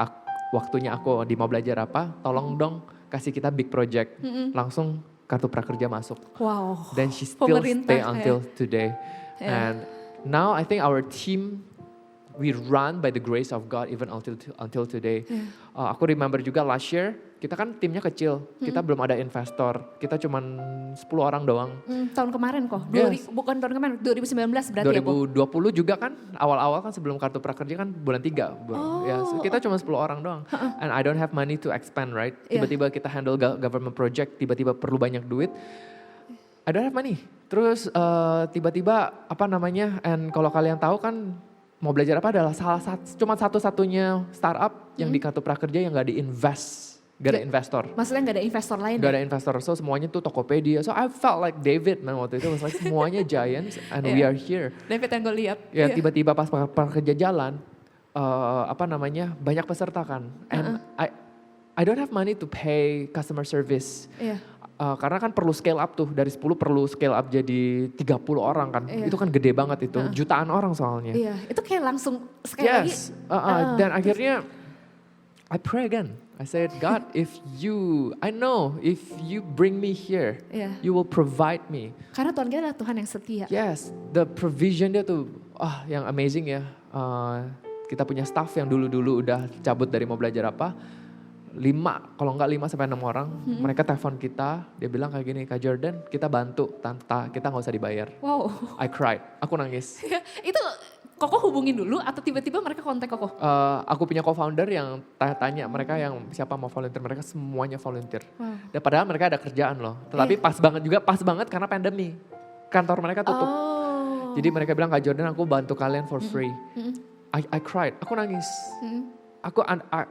waktunya aku di mau belajar apa, tolong dong kasih kita big project. Langsung kartu prakerja masuk. Wow. Then she still Pemerintah, stay ya. until today. Yeah. And now I think our team, we run by the grace of God even until today. Aku remember juga last year, kita kan timnya kecil, kita belum ada investor, kita cuman 10 orang doang. Tahun kemarin kok, Yes. bukan tahun kemarin, 2019 berarti ya, Bu? 2020 juga kan, awal-awal kan sebelum kartu prakerja kan bulan 3. Ya, so kita cuma 10 orang doang. And I don't have money to expand, right? Yeah. Tiba-tiba kita handle government project, tiba-tiba perlu banyak duit. I don't have money. Terus tiba-tiba and kalau kalian tahu kan, mau belajar apa adalah cuma satu-satunya startup yang di kartu prakerja yang gak diinvest Gak ada investor. Maksudnya gak ada investor lain Gak ya? ada investor, so semuanya tuh Tokopedia. So I felt like David man waktu itu, was like semuanya giants and we are here. David yang Goliat. Ya tiba-tiba pas kerja jalan, banyak peserta kan. And I don't have money to pay customer service. Iya. Karena kan perlu scale up tuh, dari 10 perlu scale up jadi 30 orang kan. Iya. Itu kan gede banget itu, jutaan orang soalnya. Iya, itu kayak langsung sekali lagi. Yes, dan akhirnya I pray again. I said, God, if you bring me here, Iya. you will provide me. Karena Tuhan kita adalah Tuhan yang setia. Yes, the provision dia tuh, yang amazing ya. Kita punya staff yang dulu-dulu udah cabut dari mau belajar apa. 5 sampai 6 orang, mereka telepon kita, dia bilang kayak gini, Kak Jordan, kita bantu, tanpa kita nggak usah dibayar. Wow. I cried, aku nangis. Itu Koko hubungin dulu atau tiba-tiba mereka kontak Koko? Aku punya co-founder yang tanya mereka yang siapa mau volunteer, mereka semuanya volunteer. Wow. Dan padahal mereka ada kerjaan loh, tetapi pas banget karena pandemi, kantor mereka tutup. Oh. Jadi mereka bilang, Kak Jordan aku bantu kalian for free. I cried, aku nangis.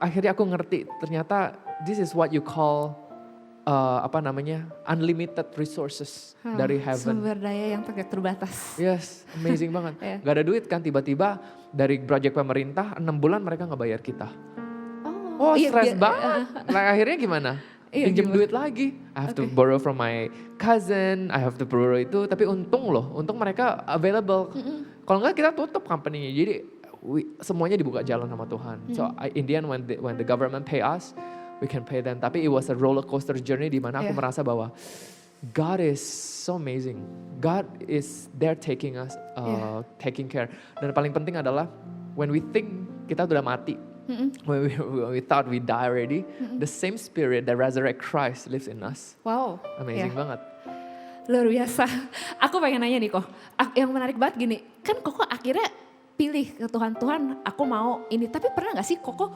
Akhirnya aku ngerti ternyata this is what you call unlimited resources dari heaven. Sumber daya yang tak terbatas. Yes, amazing banget. Yeah. Gak ada duit kan, tiba-tiba dari project pemerintah 6 bulan mereka nggak bayar kita. Oh iya, stres banget. Nah, akhirnya gimana? Iya, Pinjam gimana? duit lagi. I have to borrow from my cousin, I have to borrow itu. Tapi untung mereka available. Kalau nggak kita tutup company-nya. Jadi semuanya dibuka jalan sama Tuhan. So in the end when the government pay us, we can pay them. Tapi it was a roller coaster journey di mana aku merasa bahwa God is so amazing. God is there taking us, taking care. Dan paling penting adalah when we think kita udah mati, when we thought we die already, the same spirit that resurrect Christ lives in us. Wow. Amazing Yeah. banget. Luar biasa. Aku pengen nanya nih Kok, yang menarik banget gini, kan Koko akhirnya pilih ke Tuhan, aku mau ini. Tapi pernah gak sih Koko,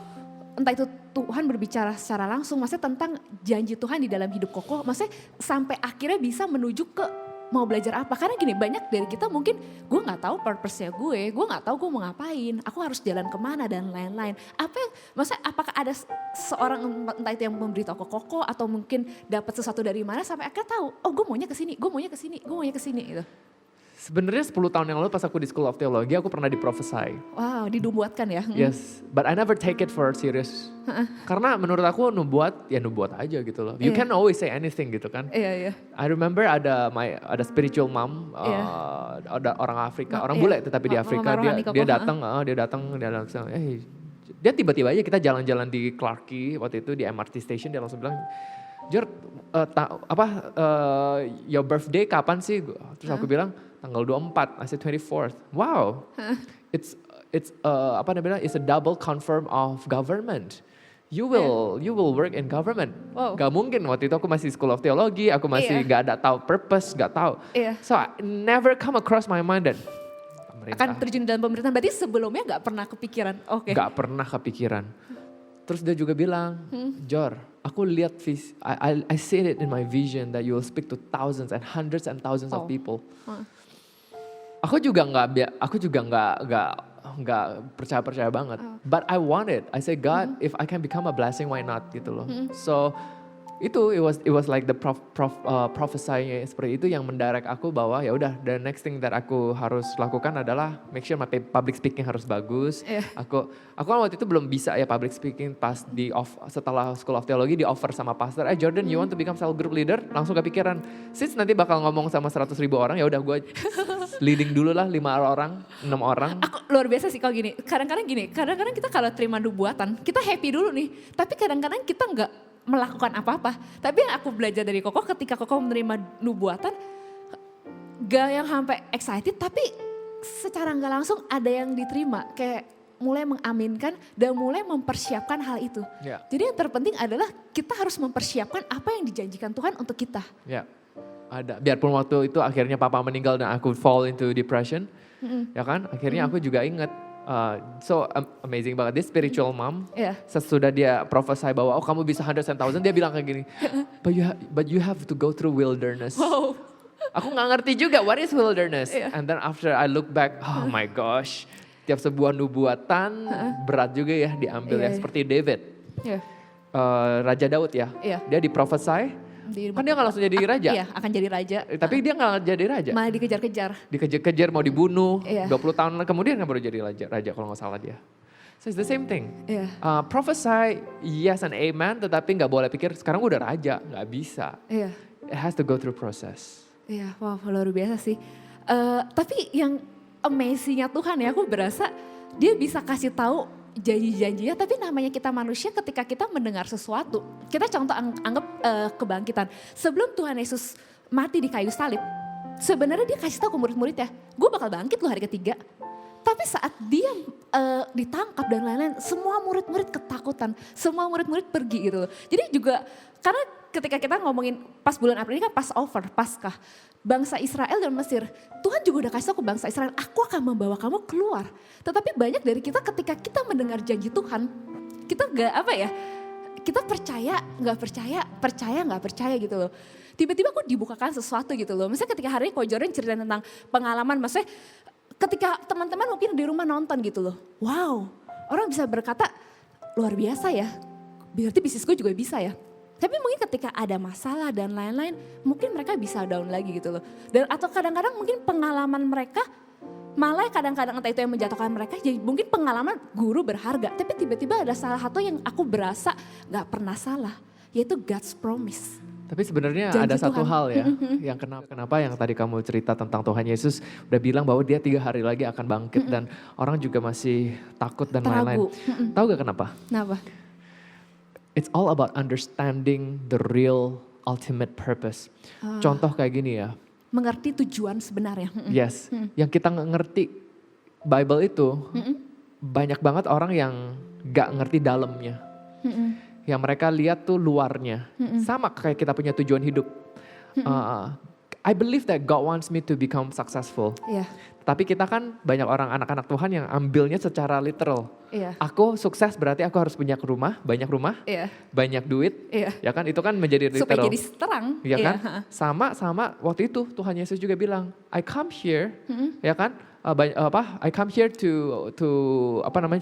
entah itu Tuhan berbicara secara langsung, maksudnya tentang janji Tuhan di dalam hidup Koko, maksudnya sampai akhirnya bisa menuju ke mau belajar apa. Karena gini, banyak dari kita mungkin gue gak tahu purpose-nya gue gak tahu gue mau ngapain, aku harus jalan kemana dan lain-lain. Maksudnya apakah ada seorang entah itu yang memberitahu ke Koko atau mungkin dapat sesuatu dari mana sampai akhirnya tahu, oh gue maunya kesini gitu. Sebenarnya 10 tahun yang lalu pas aku di School of Theology, aku pernah diprophesy. Wow, dinubuatkan ya. Yes, but I never take it for serious. Karena menurut aku nubuat aja gitu loh. You can always say anything gitu kan. Iya. I remember ada spiritual mom, ada orang Afrika, orang bule tetapi di Afrika, dia datang, dia tiba-tiba aja kita jalan-jalan di Clarke Quay waktu itu di MRT station, dia langsung bilang, Jor, your birthday kapan sih? Terus aku bilang tanggal 24, I said 24th. Wow, it's it's a double confirm of government. You will work in government. Wow. Gak mungkin waktu itu aku masih School of Theology, aku masih gak ada tahu purpose, gak tahu. Iya. So I never come across my mind that Akan terjun dalam pemerintahan, berarti sebelumnya gak pernah kepikiran. Oke. Gak pernah kepikiran. Terus dia juga bilang, Jor, aku lihat I see it in my vision that you will speak to thousands and hundreds and thousands of people. Aku juga nggak percaya banget. But I want it. I say God, if I can become a blessing, why not gitu loh. So it was like the prophesy seperti itu yang mendirect aku bahwa ya udah, the next thing that aku harus lakukan adalah make sure my public speaking harus bagus. Aku kan waktu itu belum bisa ya public speaking, pas setelah School of Theology di offer sama pastor, Jordan, you want to become cell group leader? Langsung kepikiran, since nanti bakal ngomong sama 100,000 orang, ya udah gue leading dulu lah 5 orang, 6 orang. Aku luar biasa sih kalau gini. Kadang-kadang kita kalau terima nubuatan, kita happy dulu nih. Tapi kadang-kadang kita nggak melakukan apa-apa. Tapi yang aku belajar dari Koko, ketika Koko menerima nubuatan, gak yang sampai excited, tapi secara nggak langsung ada yang diterima. Kayak mulai mengaminkan dan mulai mempersiapkan hal itu. Yeah. Jadi yang terpenting adalah kita harus mempersiapkan apa yang dijanjikan Tuhan untuk kita. Ya, ada. Biarpun waktu itu akhirnya papa meninggal dan aku fall into depression, ya kan? Akhirnya aku juga ingat, so amazing banget. This spiritual mom, sesudah dia prophesy bahwa oh kamu bisa hundreds and thousands, dia bilang kayak gini, but you have to go through wilderness. Wow. Aku nggak ngerti juga what is wilderness. And then after I look back, oh my gosh, tiap sebuah nubuatan berat juga ya diambil ya, seperti David. Raja Daud ya. Iya. Dia diprophesy, kan dia nggak langsung jadi raja. Iya, akan jadi raja. Tapi dia nggak jadi raja. Malah dikejar-kejar. Dikejar-kejar mau dibunuh. Iya. 20 tahun kemudian kan baru jadi raja kalau nggak salah dia. So it's the same thing. Iya. Prophesy yes and amen, tetapi nggak boleh pikir sekarang udah raja, nggak bisa. Iya. It has to go through process. Iya, wow, luar biasa sih. Tapi yang amazing-nya Tuhan ya, aku berasa dia bisa kasih tahu janji-janjinya, tapi namanya kita manusia ketika kita mendengar sesuatu. Kita contoh anggap kebangkitan. Sebelum Tuhan Yesus mati di kayu salib, sebenarnya dia kasih tahu ke murid-muridnya, gue bakal bangkit loh hari ketiga. Tapi saat dia ditangkap dan lain-lain, semua murid-murid ketakutan, semua murid-murid pergi gitu loh. Jadi juga karena ketika kita ngomongin pas bulan April ini kan Passover, Paskah, bangsa Israel dan Mesir, Tuhan juga udah kasih tahu ke bangsa Israel, aku akan membawa kamu keluar. Tetapi banyak dari kita ketika kita mendengar janji Tuhan, kita kita percaya, nggak percaya, percaya nggak percaya gitu loh. Tiba-tiba aku dibukakan sesuatu gitu loh. Misalnya ketika hari ini Ko Jordan cerita tentang pengalaman, maksudnya ketika teman-teman mungkin di rumah nonton gitu loh. Wow, orang bisa berkata luar biasa ya, berarti bisnisku juga bisa ya. Tapi mungkin ketika ada masalah dan lain-lain, mungkin mereka bisa down lagi gitu loh. Dan atau kadang-kadang mungkin pengalaman mereka, malah kadang-kadang entah itu yang menjatuhkan mereka, jadi mungkin pengalaman guru berharga. Tapi tiba-tiba ada salah satu yang aku berasa gak pernah salah, yaitu God's promise. Tapi sebenarnya Janji ada satu Tuhan. hal ya, yang kenapa yang tadi kamu cerita tentang Tuhan Yesus udah bilang bahwa dia 3 hari lagi akan bangkit dan orang juga masih takut dan lain-lain. Tahu gak kenapa? Kenapa? It's all about understanding the real ultimate purpose. Contoh kayak gini ya. Mengerti tujuan sebenarnya. Yes, yang kita nggak ngerti Bible itu banyak banget orang yang nggak ngerti dalamnya. Yang mereka lihat tuh luarnya. Sama kayak kita punya tujuan hidup. I believe that God wants me to become successful. Iya. Tapi kita kan banyak orang anak-anak Tuhan yang ambilnya secara literal. Iya. Aku sukses berarti aku harus punya rumah, Iya. banyak duit. Iya. Ya kan itu kan menjadi literal. Supaya jadi terang. Ya kan? Iya. Sama waktu itu Tuhan Yesus juga bilang, I come here, ya kan? I come here to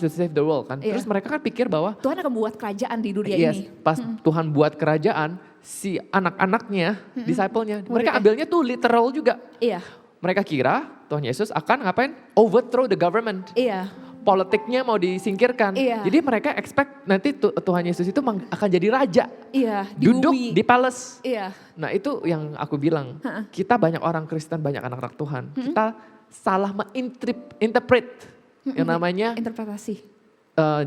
save the world kan. Iya. Terus mereka kan pikir bahwa Tuhan akan membuat kerajaan di dunia yes, ini. pas Tuhan buat kerajaan, si anak-anaknya, disciple-nya, mereka Muridnya. ambilnya tuh literal juga. Iya. Mereka kira Tuhan Yesus akan ngapain? Overthrow the government. Iya. Politiknya mau disingkirkan. Iya. Jadi mereka expect nanti Tuhan Yesus itu akan jadi raja. Iya. Duduk bumi. di palace. Iya. Nah itu yang aku bilang, kita banyak orang Kristen, banyak anak-anak Tuhan. Kita salah menginterpret yang namanya Interpretasi.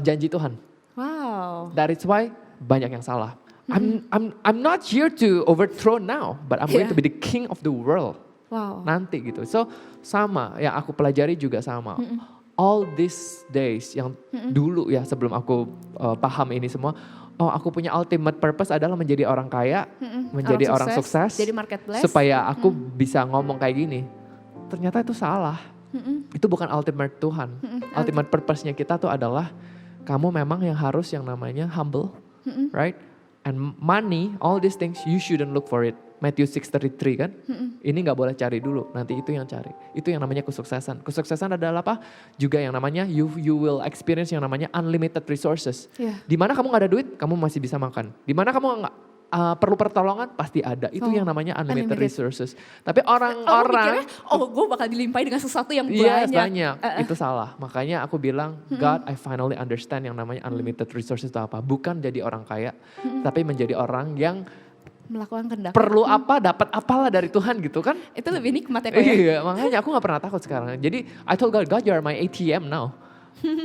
janji Tuhan. Wow. That is why banyak yang salah. I'm not here to overthrow now, but I'm going Yeah. to be the king of the world. Wow. Nanti gitu. So sama, yang aku pelajari juga sama. All these days yang dulu ya sebelum aku paham ini semua, aku punya ultimate purpose adalah menjadi orang kaya, menjadi orang sukses, jadi marketplace. supaya aku bisa ngomong kayak gini. Ternyata itu salah. Itu bukan ultimate Tuhan. Ultimate purpose-nya kita tuh adalah kamu memang yang harus yang namanya humble, right? And money, all these things you shouldn't look for it. Matthew 6:33 kan, ini gak boleh cari dulu, nanti itu yang cari. Itu yang namanya kesuksesan. Kesuksesan adalah apa? Juga yang namanya you will experience yang namanya unlimited resources. Iya. Dimana kamu gak ada duit, kamu masih bisa makan. Dimana kamu gak perlu pertolongan, pasti ada. Itu yang namanya unlimited resources. Tapi orang-orang... gue bakal dilimpahi dengan sesuatu yang Yes, banyak. banyak. Itu salah. Makanya aku bilang, God, I finally understand yang namanya unlimited resources itu apa. Bukan jadi orang kaya, tapi menjadi orang yang Melakukan kehendak. perlu apa, dapat apalah dari Tuhan gitu kan. Itu lebih nikmat ya Kak ya? Iya, makanya aku gak pernah takut sekarang. Jadi I told God, God you are my ATM now.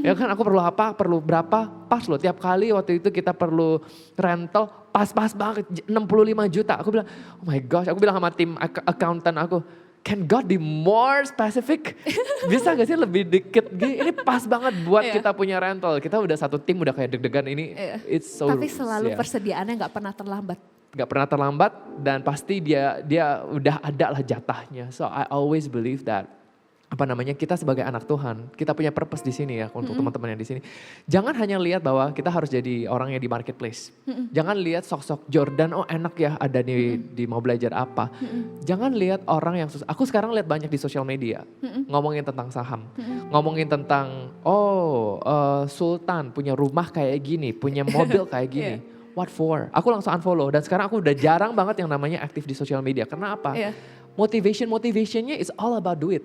Ya kan aku perlu apa, perlu berapa, pas loh. Tiap kali waktu itu kita perlu rental, pas-pas banget 65 juta. Aku bilang, oh my gosh, aku bilang sama tim accountant aku, can God be more specific? Bisa gak sih lebih dikit? Ini pas banget buat kita punya rental. Kita udah satu tim udah kayak deg-degan ini. It's so, Tapi selalu persediaannya gak pernah terlambat. Gak pernah terlambat dan pasti dia udah ada lah jatahnya. So I always believe that kita sebagai anak Tuhan, kita punya purpose di sini ya untuk teman-teman yang di sini. Jangan hanya lihat bahwa kita harus jadi orang yang di marketplace. Jangan lihat sok-sok Jordan, oh enak ya ada di mau belajar apa. Jangan lihat orang yang aku sekarang lihat banyak di sosial media ngomongin tentang saham, ngomongin tentang Sultan punya rumah kayak gini, punya mobil kayak gini. what for? Aku langsung unfollow dan sekarang aku udah jarang banget yang namanya aktif di sosial media. Karena apa? Iya. Motivationnya is all about duit.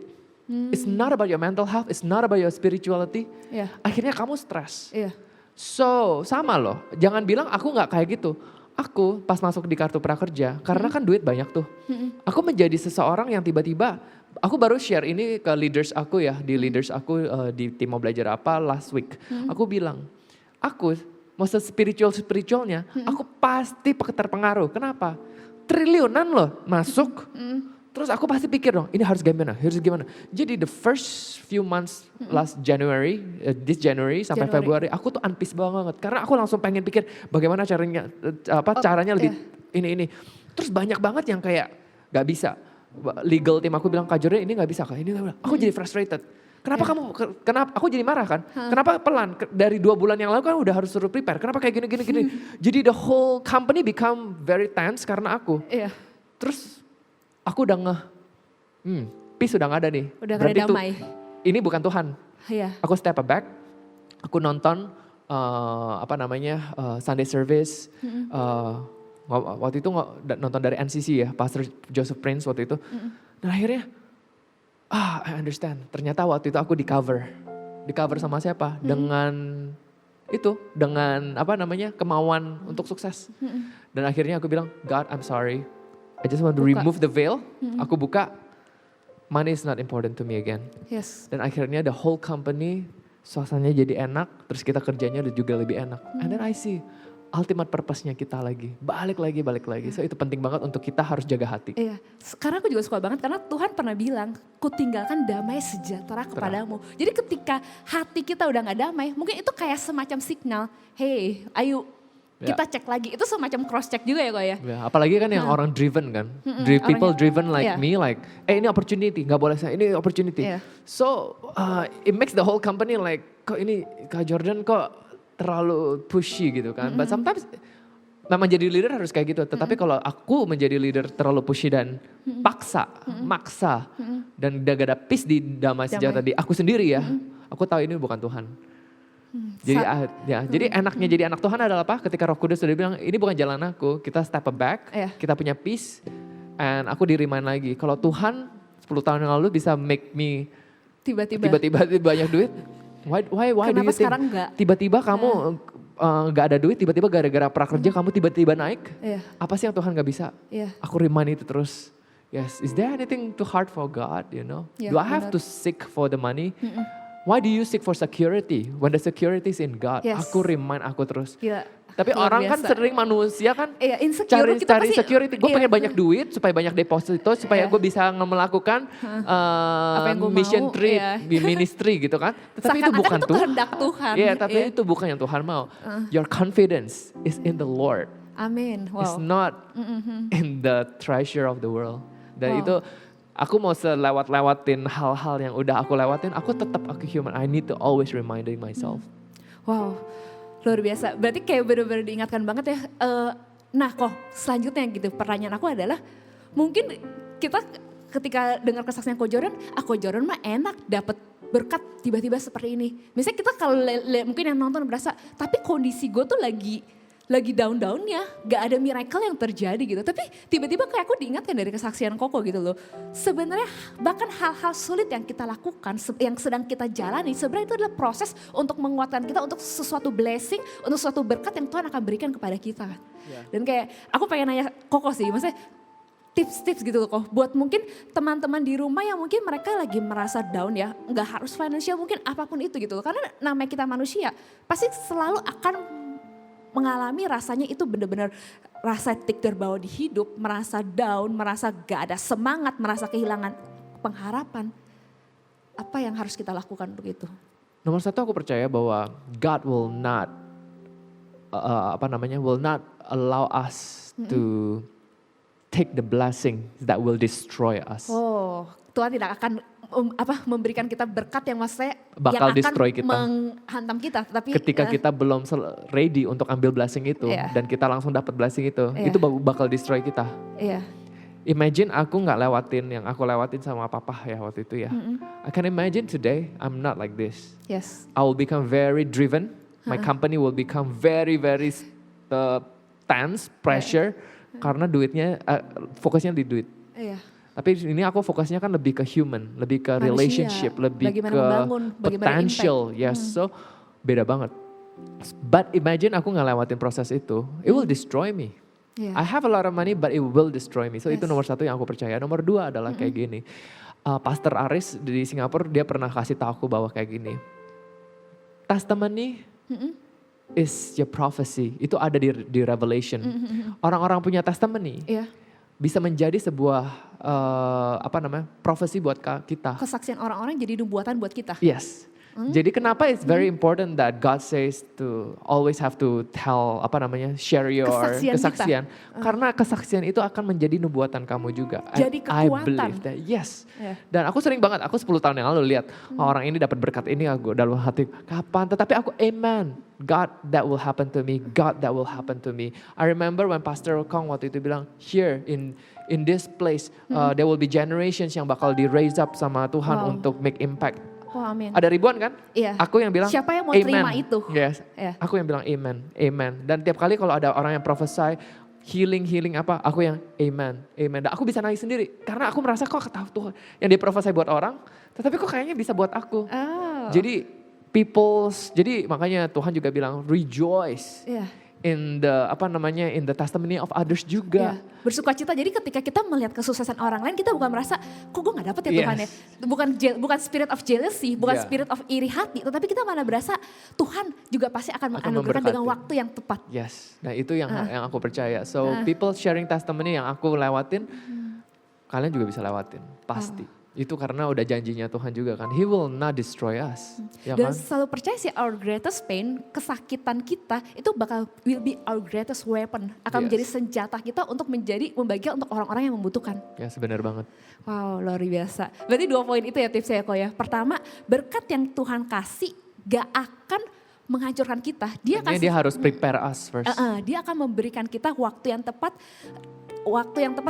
It's not about your mental health, it's not about your spirituality. Iya. Akhirnya kamu stres. Iya. So sama loh, jangan bilang aku gak kayak gitu. Aku pas masuk di kartu prakerja, karena kan duit banyak tuh. Aku menjadi seseorang yang tiba-tiba, aku baru share ini ke leaders aku ya, di leaders aku di tim mau belajar apa last week. Aku bilang, aku mau spiritualnya, aku pasti terpengaruh. Kenapa? Triliunan loh masuk. Terus aku pasti pikir dong, ini harus gimana. Jadi the first few months last January, this January sampai Februari, aku tuh unpeace banget. Karena aku langsung pengen pikir bagaimana caranya lebih ini. Terus banyak banget yang kayak gak bisa. Legal team aku bilang, Kak Jordan ini gak bisa Kak, ini gak bisa. Aku jadi frustrated. Kenapa kenapa aku jadi marah kan? Kenapa pelan? Dari 2 bulan yang lalu kan udah harus suruh prepare. Kenapa kayak gini. Jadi the whole company become very tense karena aku. Iya. Terus aku udah peace udah gak ada nih. Udah gak ada damai. Ini bukan Tuhan. Iya. Aku step back, aku nonton Sunday service. Waktu itu nonton dari NCC ya, Pastor Joseph Prince waktu itu. Dan akhirnya, I understand. Ternyata waktu itu aku di cover sama siapa? Dengan kemauan untuk sukses. Dan akhirnya aku bilang, God, I'm sorry. I just want to remove the veil. Aku buka, money is not important to me again. Yes. Dan akhirnya the whole company, suasananya jadi enak, terus kita kerjanya juga lebih enak. And then I see, ultimate purpose-nya kita lagi. Balik lagi. So itu penting banget untuk kita harus jaga hati. Iya, karena aku juga suka banget karena Tuhan pernah bilang, ku tinggalkan damai sejahtera kepadamu. Jadi ketika hati kita udah gak damai, mungkin itu kayak semacam signal, hey ayo kita cek lagi. Itu semacam cross check juga ya kok ya. Ya, apalagi kan yang orang driven kan. People driven like me, like ini opportunity, gak boleh saya, ini opportunity. Yeah. So it makes the whole company like, kok ini Kak Jordan kok terlalu pushy gitu kan. But sometimes memang jadi leader harus kayak gitu. Tetapi kalau aku menjadi leader terlalu pushy dan maksa dan gak ada peace di damai sejahtera di aku sendiri ya. Aku tahu ini bukan Tuhan. Jadi enaknya jadi anak Tuhan adalah apa? Ketika Roh Kudus sudah bilang ini bukan jalan aku, kita step back, kita punya peace, and aku di-remind lagi. Kalau Tuhan 10 tahun yang lalu bisa make me tiba-tiba banyak duit, why do you think? Tiba-tiba kamu gak ada duit, tiba-tiba gara-gara prakerja kamu tiba-tiba naik? Apa sih yang Tuhan gak bisa? Aku remind itu terus. Yes, is there anything too hard for God? You know, do I have to seek for the money? Why do you seek for security when the security is in God? Yes. Aku remind aku terus. Gila, tapi orang kan sering manusia kan cari security. Gue pengen banyak duit supaya banyak deposito supaya gue bisa melakukan mission trip di ministry gitu kan. Tapi itu bukan Tuhan. Iya, tapi itu bukan yang Tuhan mau. Your confidence is in the Lord. Amin. Wow. It's not in the treasure of the world. Dan itu aku mau lewatin hal-hal yang udah aku lewatin, aku tetap human. I need to always reminding myself. Wow, luar biasa. Berarti kayak benar-benar diingatkan banget ya. Nah kok selanjutnya gitu, pertanyaan aku adalah, mungkin kita ketika dengar kesaksian Ko Jordan mah enak dapat berkat tiba-tiba seperti ini. Misalnya kita kalau mungkin yang nonton berasa, tapi kondisi gue tuh lagi down-downnya, gak ada miracle yang terjadi gitu. Tapi tiba-tiba kayak aku diingatkan dari kesaksian Koko gitu loh. Sebenarnya bahkan hal-hal sulit yang kita lakukan, yang sedang kita jalani, sebenarnya itu adalah proses untuk menguatkan kita untuk sesuatu blessing, untuk sesuatu berkat yang Tuhan akan berikan kepada kita. Dan kayak aku pengen nanya Koko sih, maksudnya tips-tips gitu loh Kok. Buat mungkin teman-teman di rumah yang mungkin mereka lagi merasa down ya, gak harus financial, mungkin apapun itu gitu loh. Karena namanya kita manusia, pasti selalu akan mengalami rasanya itu benar-benar rasa terbawa di hidup, merasa down, merasa gak ada semangat, merasa kehilangan pengharapan. Apa yang harus kita lakukan untuk itu? Nomor satu aku percaya bahwa God will not allow us to take the blessing that will destroy us. Oh, Tuhan tidak akan memberikan kita berkat yang maksudnya bakal yang destroy akan kita. Menghantam kita. Tapi ketika kita belum ready untuk ambil blessing itu dan kita langsung dapat blessing itu bakal destroy kita. Imagine aku nggak lewatin yang aku lewatin sama papa ya waktu itu ya. I can imagine today I'm not like this. Yes. I will become very driven. My company will become very tense, pressure karena duitnya fokusnya di duit. Iya. Tapi ini aku fokusnya kan lebih ke human, lebih ke Manusia, relationship, lebih bagaimana ke membangun, bagaimana potential. Yes, so beda banget. But imagine aku ngelewatin proses itu, it will destroy me. Iya. I have a lot of money but it will destroy me. So itu Yes. nomor satu yang aku percaya. Nomor dua adalah kayak gini. Pastor Aris di Singapura dia pernah kasih tahu aku bahwa kayak gini. Testimony is your prophecy. Itu ada di Revelation. Orang-orang punya testimony Iya. bisa menjadi sebuah profesi buat kita. Kesaksian orang-orang jadi nubuatan buat kita. Yes. Jadi kenapa it's very important that God says to always have to tell share your Kesaksian kesaksian. Karena kesaksian itu akan menjadi nubuatan kamu juga. And Jadi I kekuatan. believe that. Yes. Yeah. Dan aku sering banget, aku 10 tahun yang lalu lihat orang ini dapat berkat ini, aku dalam hati kapan? Tetapi aku amen. God, that will happen to me. God, that will happen to me. I remember when Pastor Kong waktu itu bilang, here in this place, there will be generations yang bakal di raise up sama Tuhan untuk make impact. Wah, amin. Ada ribuan kan? Iya. Aku yang bilang, Siapa yang mau amen. terima itu? Yes. Iya. Aku yang bilang amen, amen. Dan tiap kali kalau ada orang yang prophesy, healing apa, aku yang amen, amen. Dan aku bisa nangis sendiri. Karena aku merasa kok tahu Tuhan. Yang dia prophesy buat orang, tetapi kok kayaknya bisa buat aku. Oh. Jadi jadi makanya Tuhan juga bilang rejoice. Iya. In the testimony of others juga. Ya, bersukacita. Jadi ketika kita melihat kesuksesan orang lain, kita bukan merasa, kok gue gak dapet ya Tuhan ya. Bukan spirit of jealousy, bukan spirit of iri hati. Tetapi kita mana berasa Tuhan juga pasti akan menganugerahkan dengan waktu yang tepat. Yes, nah itu yang aku percaya. So people sharing testimony yang aku lewatin, kalian juga bisa lewatin, pasti. Itu karena udah janjinya Tuhan juga kan. He will not destroy us. Ya Dan kan? selalu percaya sih our greatest pain, kesakitan kita itu will be our greatest weapon. Akan menjadi senjata kita untuk membagikan untuk orang-orang yang membutuhkan. Ya benar banget. Wow, luar biasa. Berarti 2 poin itu ya tipsnya ya. Pertama, berkat yang Tuhan kasih gak akan menghancurkan kita. Dia harus prepare us first. Dia akan memberikan kita waktu yang tepat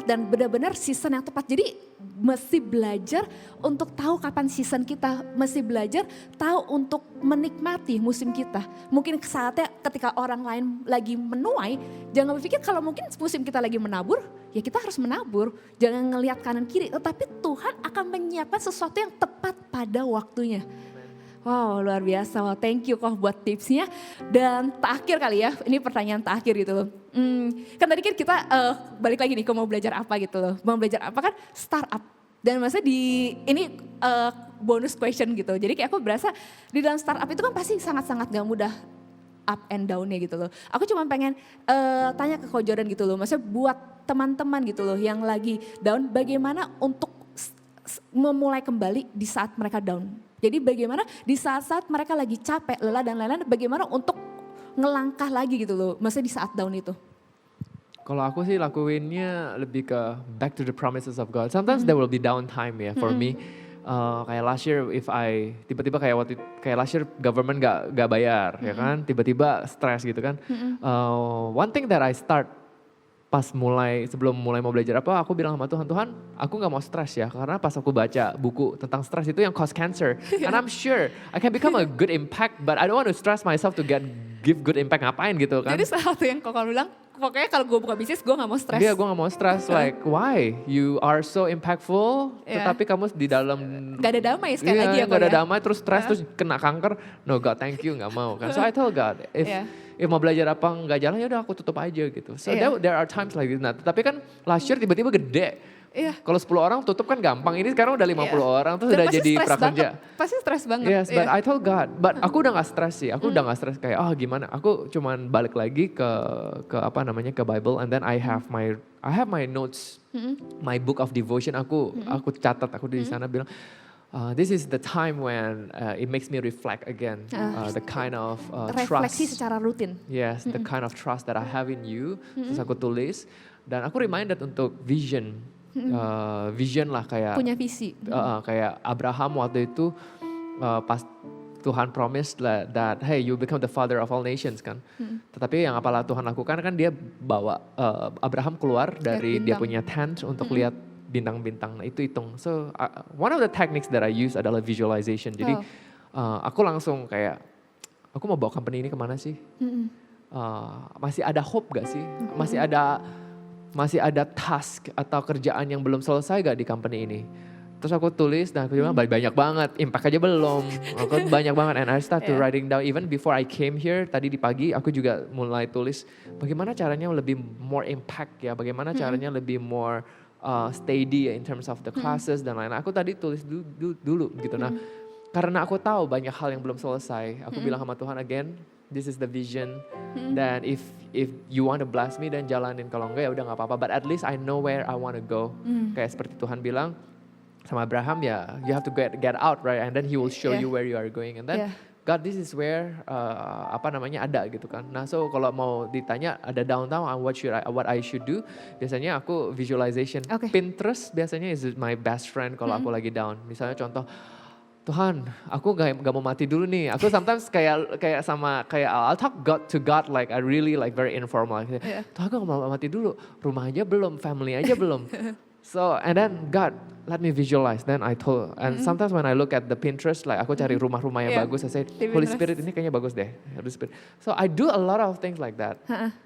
dan benar-benar season yang tepat. Jadi mesti belajar untuk tahu kapan season kita, mesti belajar tahu untuk menikmati musim kita. Mungkin saatnya ketika orang lain lagi menuai, jangan berpikir kalau mungkin musim kita lagi menabur, ya kita harus menabur. Jangan ngelihat kanan kiri, tetapi Tuhan akan menyiapkan sesuatu yang tepat pada waktunya. Wow, luar biasa. Wow, thank you kok buat tipsnya. Dan terakhir kali ya, ini pertanyaan terakhir gitu loh. Kan tadi kan kita balik lagi nih ke mau belajar apa gitu loh. Mau belajar apa kan startup. Dan maksudnya ini bonus question gitu. Jadi kayak aku berasa di dalam startup itu kan pasti sangat-sangat gak mudah up and down-nya gitu loh. Aku cuma pengen tanya ke Ko Jordan gitu loh. Maksudnya buat teman-teman gitu loh yang lagi down, bagaimana untuk memulai kembali di saat mereka down. Jadi bagaimana di saat-saat mereka lagi capek, lelah dan lain-lain, bagaimana untuk ngelangkah lagi gitu loh, maksudnya di saat down itu. Kalau aku sih lakuinnya lebih ke back to the promises of God. Sometimes there will be downtime ya for me. Kayak last year tiba-tiba kayak last year government gak bayar ya kan, tiba-tiba stres gitu kan. One thing that I start sebelum mulai mau belajar apa, aku bilang sama Tuhan, aku gak mau stres ya, karena pas aku baca buku tentang stres itu yang cause cancer, and I'm sure I can become a good impact, but I don't want to stress myself to give good impact, ngapain gitu kan. Jadi salah satu yang Koko bilang, pokoknya kalau gue buka bisnis gue gak mau stres. Iya, gue gak mau stres, like why? You are so impactful, tetapi kamu di dalam gak ada damai sekali lagi ya. Gak ada damai, terus stres, terus kena kanker, no God thank you, gak mau kan. So I tell God, if mau belajar apa nggak jalan ya udah aku tutup aja gitu. So there are times like this. Nah, tapi kan last year tiba-tiba gede. Kalau 10 orang tutup kan gampang. Ini sekarang udah 50 orang terus udah jadi prakerja. Pasti stres banget. Yes, but I told God, but aku udah gak stres sih. Aku udah gak stres kayak gimana. Aku cuman balik lagi ke ke Bible, and then I have my notes, my book of devotion. Aku catat, aku di sana bilang, this is the time when it makes me reflect again, the kind of refleksi trust. secara rutin. Yes, the kind of trust that I have in you. Terus aku tulis, dan aku reminded untuk vision lah kayak Punya visi. kayak Abraham waktu itu pas Tuhan promised that hey you become the father of all nations kan. Tetapi yang apalah Tuhan lakukan kan dia bawa Abraham keluar dari dia punya tent untuk lihat bintang-bintang. Nah, itu hitung. So one of the techniques that I use adalah visualization. Jadi aku langsung kayak aku mau bawa company ini kemana sih? masih ada hope gak sih? Masih ada task atau kerjaan yang belum selesai gak di company ini? Terus aku tulis dan aku bilang banyak banget, impact aja belum. Aku banyak banget and I start to writing down even before I came here tadi di pagi aku juga mulai tulis bagaimana caranya lebih more impact ya, bagaimana caranya lebih more steady in terms of the classes dan lain-lain. Aku tadi tulis dulu gitu. Nah, karena aku tahu banyak hal yang belum selesai, aku bilang sama Tuhan again, this is the vision. Dan if you want to bless me dan jalanin, kalau enggak ya udah nggak apa-apa. But at least I know where I want to go. Kayak seperti Tuhan bilang sama Abraham ya, you have to get out right, and then He will show you where you are going, and then God, this is where ada gitu kan. Nah, so kalau mau ditanya ada downtown, what I should do, biasanya aku visualization. Pinterest biasanya is my best friend kalau aku lagi down. Misalnya contoh, Tuhan, aku gak mau mati dulu nih. Aku sometimes kayak I'll talk to God like I really like very informal. Tuhan, aku gak mau mati dulu. Rumah aja belum, family aja belum. So and then God, let me visualize. Then I told, and sometimes when I look at the Pinterest, like aku cari rumah-rumah yang bagus, I say, Holy Spirit ini kayaknya bagus deh. Holy Spirit. So I do a lot of things like that.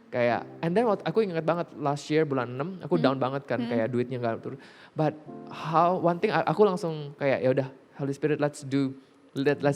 Kayak, and then aku ingat banget last year bulan 6, aku down banget kan, kayak duitnya gak turun. But one thing aku langsung kayak ya udah, Holy Spirit, let's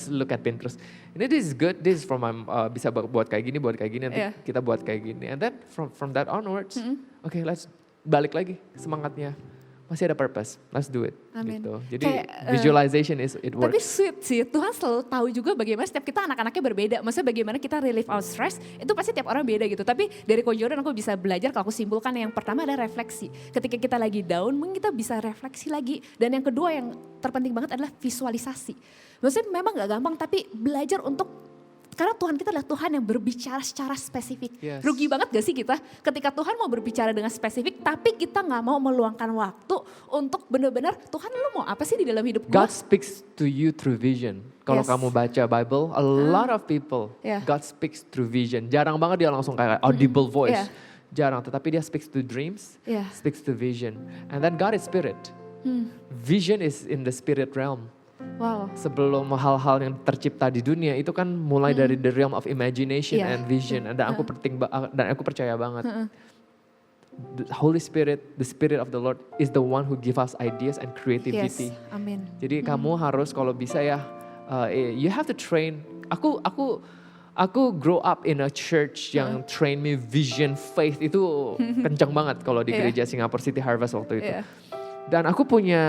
look at Pinterest. Ini this is good, this is from my bisa buat kayak gini, nanti kita buat kayak gini. And then from that onwards, okay, let's balik lagi semangatnya. Masih ada purpose, let's do it. Amin. Gitu. Jadi visualization it works. Tapi sweet sih, Tuhan selalu tahu juga bagaimana setiap kita anak-anaknya berbeda. Maksudnya bagaimana kita relieve our stress, itu pasti tiap orang beda gitu. Tapi dari Ko Jordan aku bisa belajar, kalau aku simpulkan yang pertama ada refleksi. Ketika kita lagi down, mungkin kita bisa refleksi lagi. Dan yang kedua yang terpenting banget adalah visualisasi. Maksudnya memang gak gampang, tapi belajar untuk, karena Tuhan kita adalah Tuhan yang berbicara secara spesifik. Rugi banget gak sih kita ketika Tuhan mau berbicara dengan spesifik, tapi kita gak mau meluangkan waktu untuk benar-benar, Tuhan lu mau apa sih di dalam hidup gue? God speaks to you through vision. Kalau kamu baca Bible, a lot of people, God speaks through vision. Jarang banget dia langsung kayak audible voice. Jarang, tetapi dia speaks to dreams, speaks to vision. And then God is spirit. Vision is in the spirit realm. Wow. Sebelum hal-hal yang tercipta di dunia itu kan mulai dari the realm of imagination and vision. Dan aku percaya banget. The Holy Spirit, the Spirit of the Lord is the one who give us ideas and creativity. Amin. Jadi kamu harus kalau bisa ya, you have to train. Aku grow up in a church yang train me vision, faith itu kencang banget kalau di gereja Singapore City Harvest waktu itu. Dan aku punya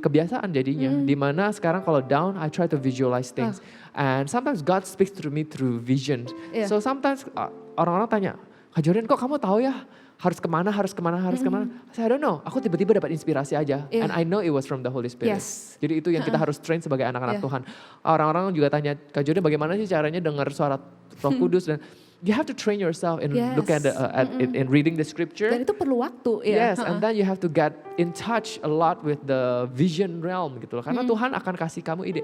kebiasaan jadinya, dimana sekarang kalau down, I try to visualize things. And sometimes God speaks through me through vision. So sometimes orang-orang tanya, Kak Jordan kok kamu tahu ya harus kemana? I don't know, aku tiba-tiba dapat inspirasi aja. And I know it was from the Holy Spirit. Jadi itu yang kita harus train sebagai anak-anak Tuhan. Orang-orang juga tanya, Kak Jordan bagaimana sih caranya dengar suara Roh Kudus dan you have to train yourself and look at in reading the scripture. Dan itu perlu waktu ya. And then you have to get in touch a lot with the vision realm gitu loh. Karena Tuhan akan kasih kamu ide.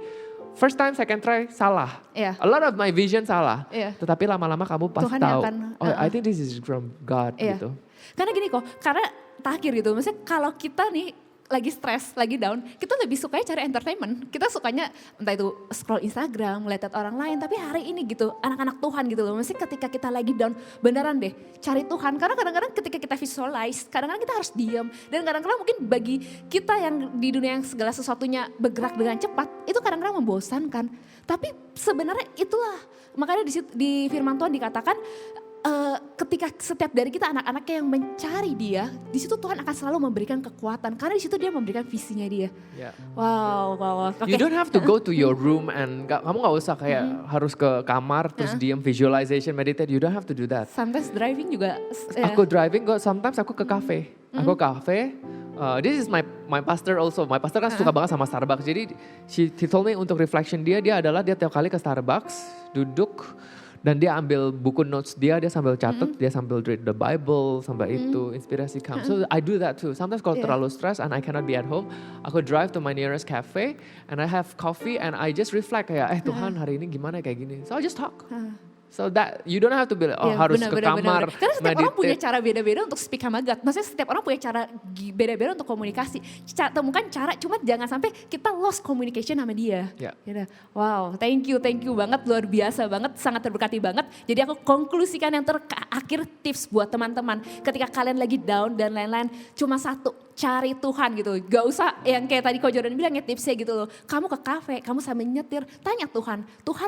First time, second try, salah. A lot of my vision salah. Tetapi lama-lama kamu pasti tahu, I think this is from God gitu. Karena gini kok, karena terakhir gitu, maksudnya kalau kita nih lagi stres, lagi down, kita lebih sukanya cari entertainment. Kita sukanya entah itu scroll Instagram, ngeliat orang lain. Tapi hari ini gitu, anak-anak Tuhan gitu loh. Maksudnya ketika kita lagi down, beneran deh cari Tuhan. Karena kadang-kadang ketika kita visualize, kadang-kadang kita harus diam. Dan kadang-kadang mungkin bagi kita yang di dunia yang segala sesuatunya bergerak dengan cepat, itu kadang-kadang membosankan. Tapi sebenarnya itulah, makanya di firman Tuhan dikatakan, ketika setiap dari kita anak-anaknya yang mencari dia, di situ Tuhan akan selalu memberikan kekuatan karena di situ dia memberikan visinya dia. Wow. Okay. You don't have to go to your room and kamu nggak usah kayak harus ke kamar terus diam visualization meditate. You don't have to do that. Sometimes driving juga. Aku driving, sometimes aku ke cafe. Aku cafe. This is my pastor also. My pastor kan suka banget sama Starbucks. Jadi he told me untuk reflection dia adalah dia tiap kali ke Starbucks duduk. Dan dia ambil buku notes dia sambil catat, dia sambil read the Bible, sambil itu inspirasi comes. So I do that too. Sometimes kalau terlalu stress and I cannot be at home, aku drive to my nearest cafe and I have coffee and I just reflect kayak, Tuhan hari ini gimana kayak gini. So I just talk. So that you don't have to be like, oh Iya, harus benar, ke benar, kamar, benar. Karena setiap orang punya meditate. cara beda-beda untuk speak sama God. Maksudnya setiap orang punya cara beda-beda untuk komunikasi. Temukan cara, cuma jangan sampai kita lost communication sama dia. Ya. Gitu. Wow, thank you banget, luar biasa banget, sangat terberkati banget. Jadi aku konklusikan yang terakhir tips buat teman-teman. Ketika kalian lagi down dan lain-lain, cuma satu, cari Tuhan gitu. Gak usah yang kayak tadi Ko Jordan bilang ya tipsnya gitu loh. Kamu ke kafe, kamu sambil nyetir, tanya Tuhan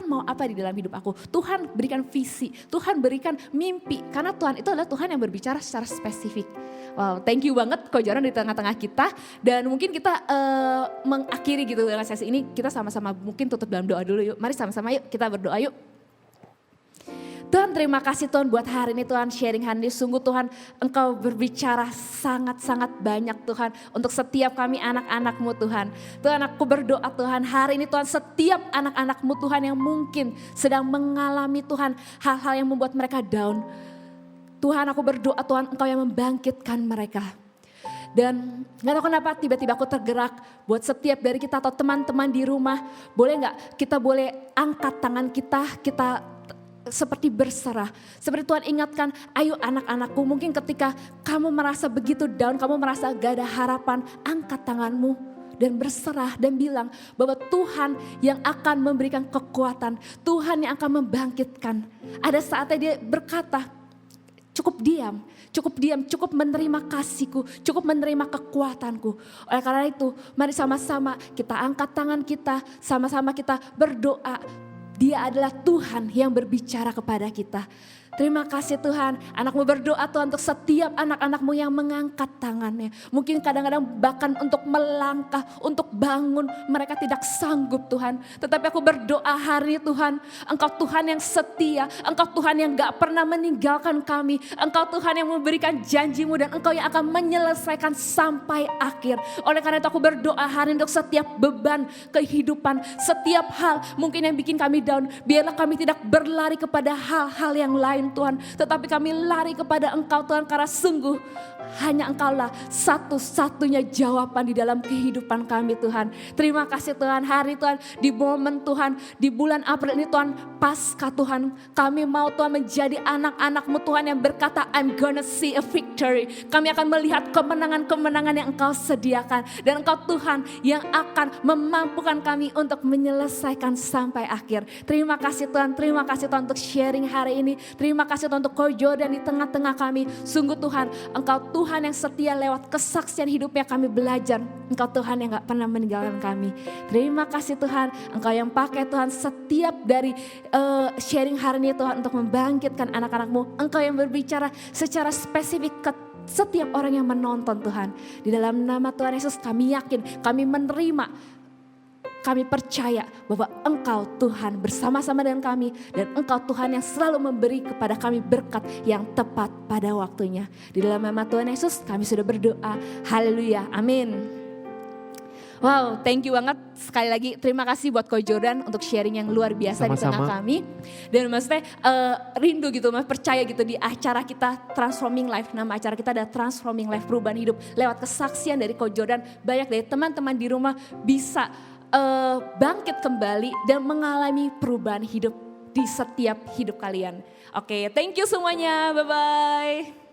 mau apa di dalam hidup aku? Tuhan berikan visi, Tuhan berikan mimpi. Karena Tuhan itu adalah Tuhan yang berbicara secara spesifik. Wow, thank you banget Ko Jordan di tengah-tengah kita. Dan mungkin kita mengakhiri gitu dengan sesi ini, kita sama-sama mungkin tutup dalam doa dulu yuk. Mari sama-sama yuk kita berdoa yuk. Tuhan terima kasih Tuhan buat hari ini Tuhan sharing hari ini. Sungguh Tuhan Engkau berbicara sangat-sangat banyak Tuhan. Untuk setiap kami anak-anak-Mu Tuhan. Tuhan aku berdoa Tuhan hari ini Tuhan setiap anak-anak-Mu Tuhan yang mungkin sedang mengalami Tuhan hal-hal yang membuat mereka down. Tuhan aku berdoa Tuhan Engkau yang membangkitkan mereka. Dan gak tahu kenapa tiba-tiba aku tergerak buat setiap dari kita atau teman-teman di rumah. Boleh gak kita boleh angkat tangan kita seperti berserah. Seperti Tuhan ingatkan, ayo anak-anakku mungkin ketika kamu merasa begitu down, kamu merasa gak ada harapan, angkat tanganmu dan berserah dan bilang bahwa Tuhan yang akan memberikan kekuatan, Tuhan yang akan membangkitkan. Ada saatnya dia berkata, cukup diam, cukup menerima kasihku, cukup menerima kekuatanku. Oleh karena itu, mari sama-sama kita angkat tangan kita, sama-sama kita berdoa. Dia adalah Tuhan yang berbicara kepada kita. Terima kasih Tuhan, anakmu berdoa Tuhan untuk setiap anak-anakmu yang mengangkat tangannya. Mungkin kadang-kadang bahkan untuk melangkah, untuk bangun mereka tidak sanggup Tuhan. Tetapi aku berdoa hari ini Tuhan, Engkau Tuhan yang setia, Engkau Tuhan yang gak pernah meninggalkan kami. Engkau Tuhan yang memberikan janjimu dan Engkau yang akan menyelesaikan sampai akhir. Oleh karena itu aku berdoa hari ini untuk setiap beban kehidupan, setiap hal mungkin yang bikin kami down. Biarlah kami tidak berlari kepada hal-hal yang lain Tuhan, tetapi kami lari kepada Engkau Tuhan karena sungguh hanya Engkaulah satu-satunya jawaban di dalam kehidupan kami Tuhan. Terima kasih Tuhan hari Tuhan di momen Tuhan di bulan April ini Tuhan Paskah Tuhan. Kami mau Tuhan menjadi anak-anak-Mu Tuhan yang berkata I'm gonna see a victory. Kami akan melihat kemenangan-kemenangan yang Engkau sediakan. Dan Engkau Tuhan yang akan memampukan kami untuk menyelesaikan sampai akhir. Terima kasih Tuhan untuk sharing hari ini. Terima kasih Tuhan untuk Ko Jordan di tengah-tengah kami. Sungguh Tuhan, Engkau Tuhan yang setia lewat kesaksian hidupnya kami belajar. Engkau Tuhan yang gak pernah meninggalkan kami. Terima kasih Tuhan, Engkau yang pakai Tuhan setiap dari sharing hari ini Tuhan untuk membangkitkan anak-anak-Mu. Engkau yang berbicara secara spesifik ke setiap orang yang menonton Tuhan. Di dalam nama Tuhan Yesus kami yakin, kami menerima. Kami percaya bahwa Engkau Tuhan bersama-sama dengan kami. Dan Engkau Tuhan yang selalu memberi kepada kami berkat yang tepat pada waktunya. Di dalam nama Tuhan Yesus kami sudah berdoa. Haleluya, amin. Wow, thank you banget. Sekali lagi terima kasih buat Ko Jordan untuk sharing yang luar biasa di tengah kami. Dan maksudnya rindu gitu, percaya gitu di acara kita Transforming Life. Nama acara kita adalah Transforming Life, perubahan hidup. Lewat kesaksian dari Ko Jordan, banyak dari teman-teman di rumah bisa bangkit kembali dan mengalami perubahan hidup di setiap hidup kalian. Oke, thank you semuanya. Bye-bye.